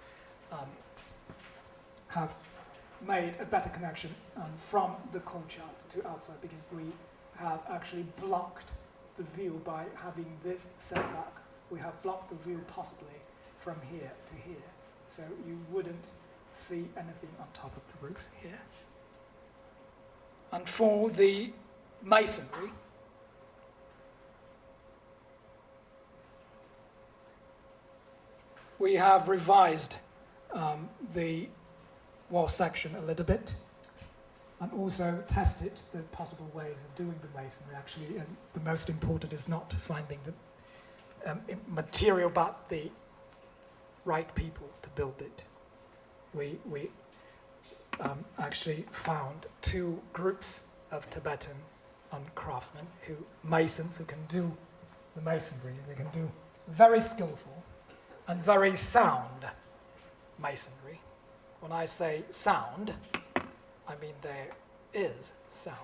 have made a better connection from the courtyard to outside, because we have actually blocked the view by having this setback. We have blocked the view possibly from here to here, so you wouldn't see anything on top of the roof here. And for the masonry, we have revised the wall section a little bit, and also tested the possible ways of doing the masonry. Actually, the most important is not finding the material, but the right people to build it. We actually found two groups of Tibetan craftsmen, masons who can do the masonry. They can do very skillful and very sound masonry. when I say sound, I mean there is sound.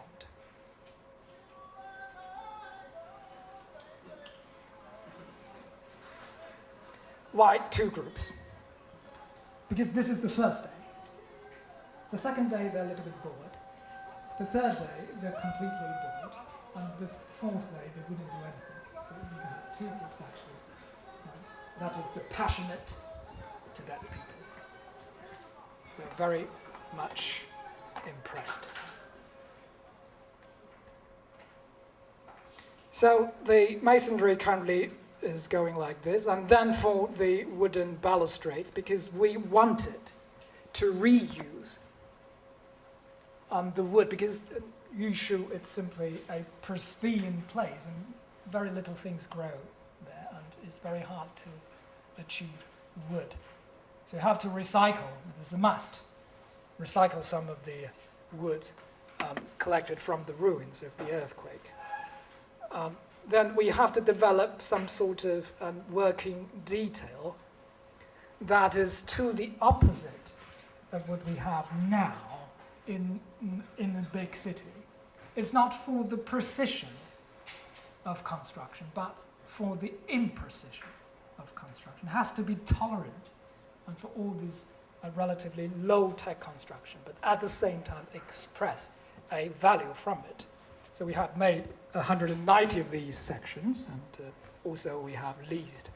Why 2 groups? Because this is the first day. The second day, they're a little bit bored. The third day, they're completely bored. And the fourth day, they wouldn't do anything. So you can have 2 groups, actually. That is the passionate to get people. They're very much impressed. So the masonry currently is going like this, and then for the wooden balustrades, because we wanted to reuse the wood, because usually it's simply a pristine place, and very little things grow there, and it's very hard to achieve wood. So you have to recycle, this is a must, recycle some of the wood collected from the ruins of the earthquake. Then we have to develop some sort of working detail that is to the opposite of what we have now in a big city. It's not for the precision of construction, but for the imprecision of construction. It has to be tolerant and for all this relatively low-tech construction, but at the same time express a value from it. So we have made 190 of these sections, and also we have leased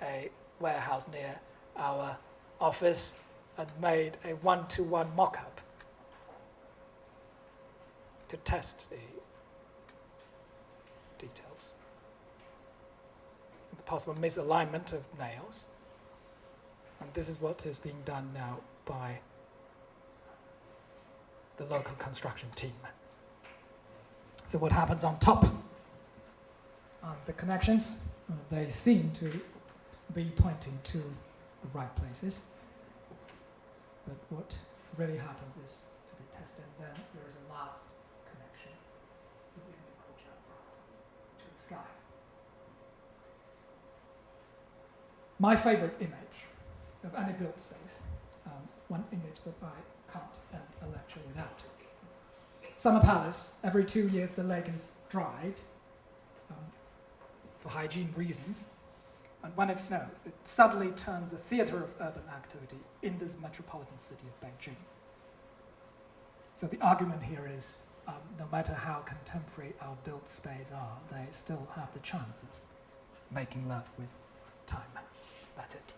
a warehouse near our office and made a 1-to-1 mock-up to test the details. The possible misalignment of nails. And this is what is being done now by the local construction team. So what happens on top? The connections, they seem to be pointing to the right places. But what really happens is to be tested. And then there is a last connection, is in the courtyard to the sky. My favorite image of any built space, one image that I can't end a lecture without. Summer Palace, every 2 years the lake is dried for hygiene reasons. And when it snows, it suddenly turns a theater of urban activity in this metropolitan city of Beijing. So the argument here is, no matter how contemporary our built space are, they still have the chance of making love with time. That's it.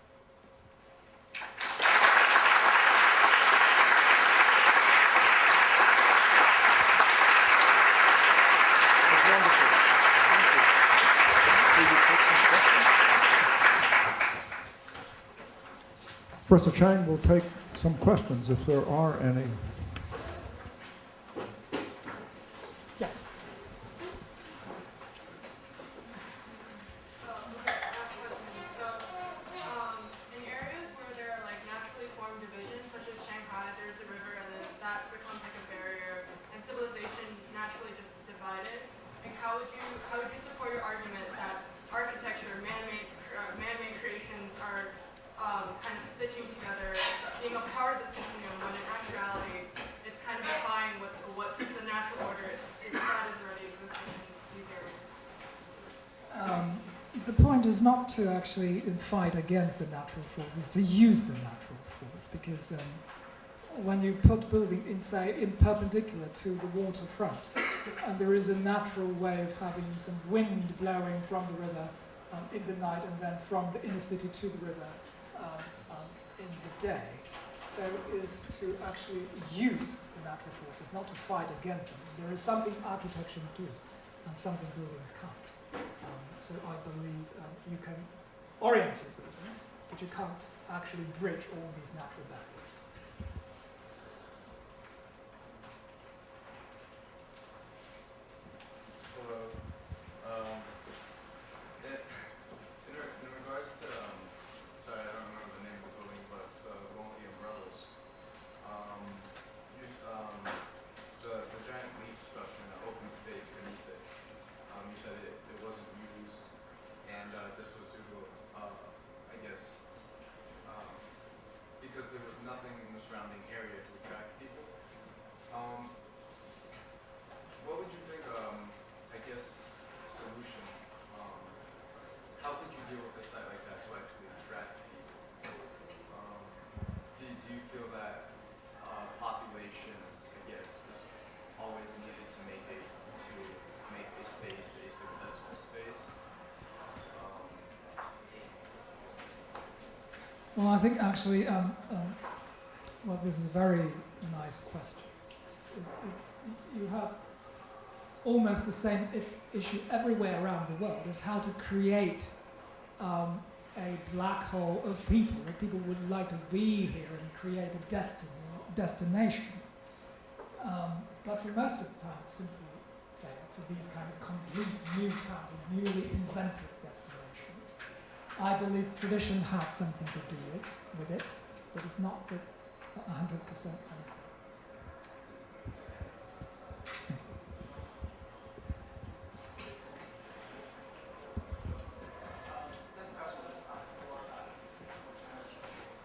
Professor Chang will take some questions if there are any. Yes. In areas where there are like naturally formed divisions, such as Shanghai, there's a river, and then that becomes like a barrier, and civilization naturally just divided. Like, how would you support your argument that architecture, man-made creations are kind of stitching together, being a part of this continuum, when in actuality it's kind of defying what the natural order is that is already existing in these areas? The point is not to actually fight against the natural force, it's to use the natural force, because when you put building in perpendicular to the waterfront, and there is a natural way of having some wind blowing from the river in the night, and then from the inner city to the river in the day. So it is to actually use the natural forces, not to fight against them. There is something architecture do, and something buildings can't. So I believe you can orient your buildings, but you can't actually bridge all these natural barriers. In regards to, sorry, I don't remember the name of the building, but one with the umbrellas. The giant leaf structure and the open space beneath it. You said it wasn't used, and this was due to, I guess, because there was Well, I think actually, well, this is a very nice question. You have almost the same issue everywhere around the world, is how to create a black hole of people, that people would like to be here and create a destination. But for most of the time, it's simply failed for these kind of complete new towns or newly invented destinations. I believe tradition had something to do with it, but it's not the 100% answer. This question was asked before about China subjects.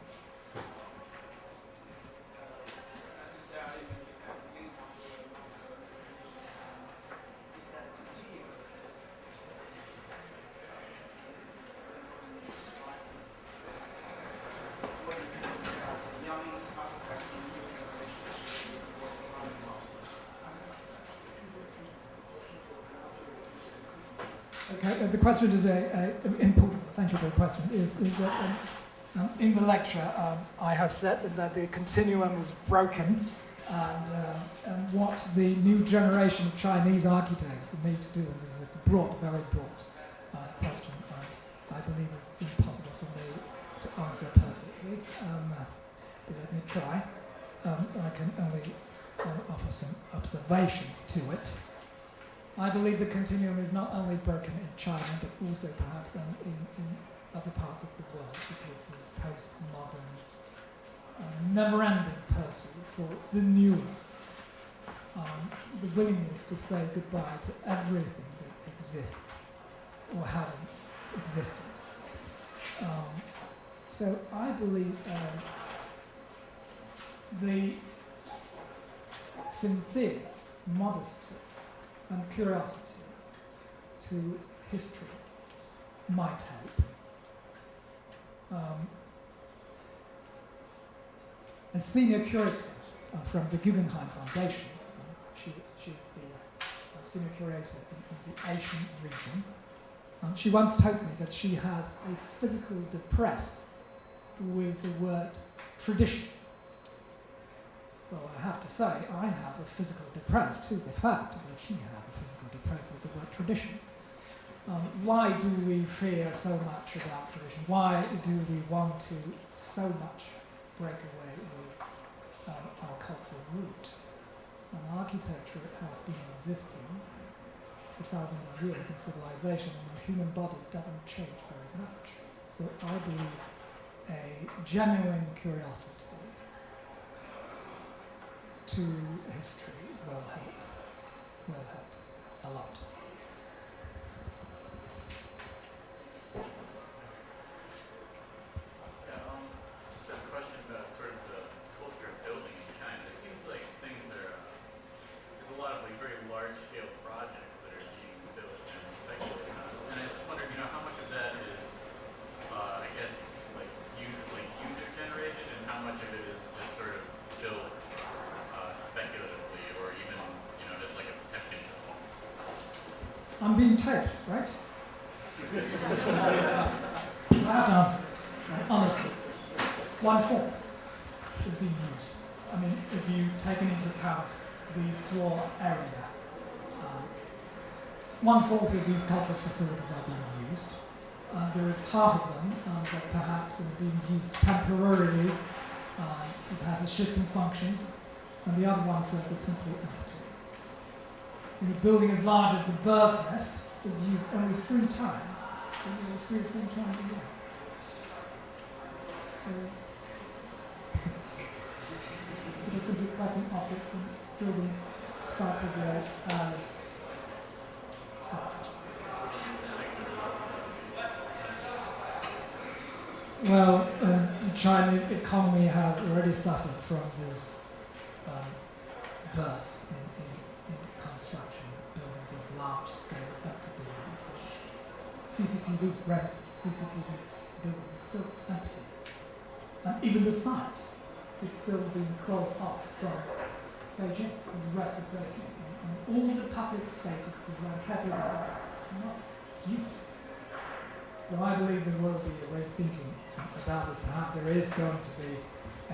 As you said, you have uniform you said continuous is what do you think about young architects and new generations should work around the world? Okay, the question is important. Thank you for the question. Is that in the lecture I have said that the continuum is broken, and what the new generation of Chinese architects need to do. And this is a broad, very broad question, and I believe it's impossible for me to answer perfectly. But let me try. I can only offer some observations to it. I believe the continuum is not only broken in China, but also perhaps in other parts of the world, because this postmodern, never-ending pursuit for the newer, the willingness to say goodbye to everything that exists or hadn't existed. So I believe the sincere modesty and curiosity to history might help. A senior curator from the Guggenheim Foundation, she's the senior curator in the Asian region, she once told me that she has a physical depressed with the word tradition. Well, I have to say, I have a physical depressed to the fact that she has a physical depressed with the word tradition. Why do we fear so much about tradition? Why do we want to so much break away with our cultural root? And architecture has been existing for thousands of years in civilization, and human bodies doesn't change very much. So I believe a genuine curiosity to history will help a lot. Just a question about sort of the culture of building in China. It seems like things are, there's a lot of like very large scale projects that are being built and speculated on. And I just wondered, how much of that is, I guess, like user generated, and how much of it is just sort of built speculatively, or even, just like a technical. I'm being taped, right? I have to answer, honestly. 1/4 is being used. I mean, if you take into account the floor area, 1/4 of these cultural facilities are being used. There is half of them that perhaps are being used temporarily. It has a shifting functions, and the other 1/4 is simply empty. In a building as large as the bird's nest is used only 3 times, 3 or 4 times a year. So it is simply collecting objects, and buildings start to grow as start. Well, the Chinese economy has already suffered from this burst in construction, building these large-scale empty buildings. CCTV, CCTV building is still empty. And even the site, it's still being closed off from Beijing, from the rest of Beijing. And all the public spaces, the Zhang are not used. Well, I believe there will be a rethinking about this. Perhaps there is going to be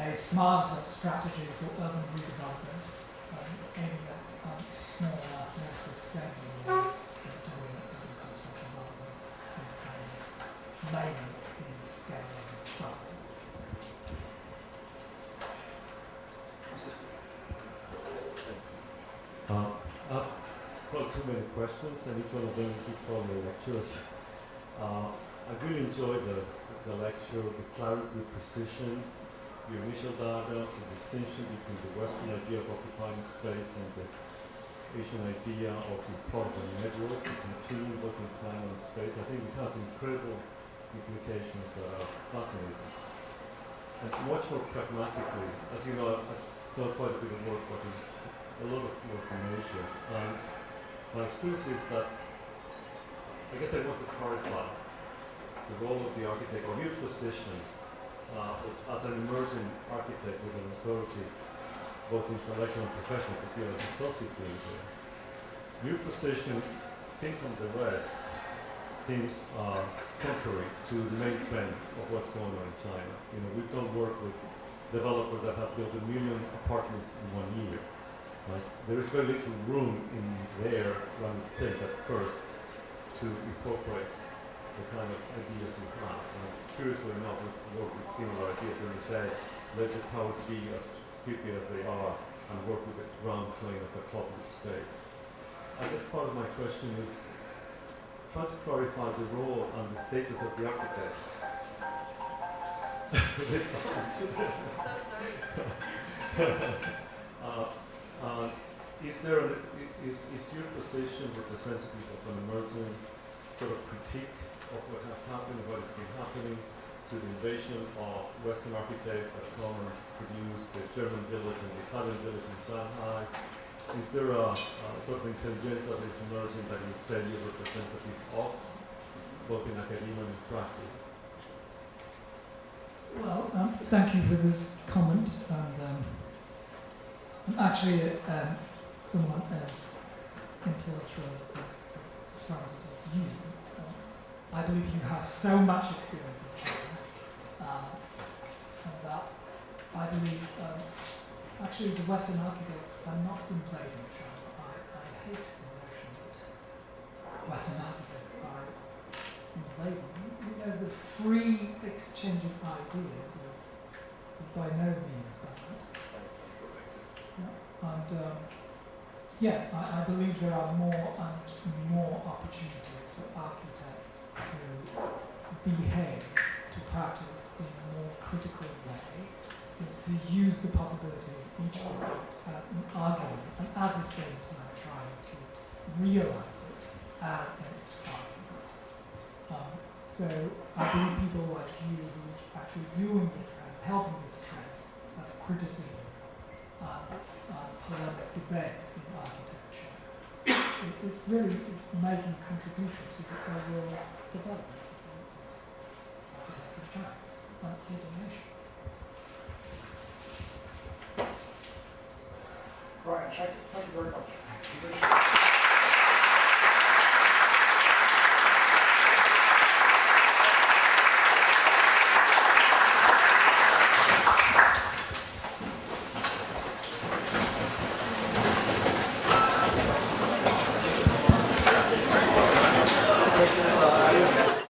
a smarter strategy for urban redevelopment, aiming at smaller, more sustainable way of doing urban construction rather than this kind of mainly in scale and size. I've got too many questions, and each one of them could probably lectures. I really enjoyed the lecture, the clarity, the precision, the initial data, the distinction between the Western idea of occupying space and the Asian idea of the part of a network, the continuum between time and space. I think it has incredible implications that are fascinating. And much more pragmatically, as you know, I've done quite a bit of work, but a lot of work in Asia. And my experience is that I guess I want to clarify the role of the architect, or your position as an emerging architect with an authority, both intellectual and professional, because you're an associate dean here. Your position, seen from the West, seems contrary to the main trend of what's going on in China. You know, we don't work with developers that have built 1 million apartments in 1 year. Right? There is very little room in there, one would think at first, to incorporate the kind of ideas you have. And curiously enough, we work with similar ideas when we say, let the towers be as stupid as they are, and work with the ground plane of a public space. I guess part of my question is, try to clarify the role and the status of the architect. So sorry. Is your position representative of an emerging sort of critique of what has happened, what has been happening to the invasion of Western architects that come and produce the German village and the Italian village in Shanghai? Is there a sort of intelligence that is emerging that you would say you're representative of, both in academia and in practice? Well, thank you for this comment, and actually, someone as intellectual as Francis as you, I believe you have so much experience in China, and that I believe actually the Western architects are not invading China. I hate the notion that Western architects are invading. You know, the free exchange of ideas is by no means bad. Yeah. And yes, I believe there are more and more opportunities for architects to behave, to practice in a more critical way, is to use the possibility of each one as an argument, and at the same time trying to realize it as an argument. So I believe people like you who's actually doing this kind of, helping this trend of criticism and polemic debate in architecture, it's really making a contribution to the overall development of architecture in China as a nation. Brian, thank you very much.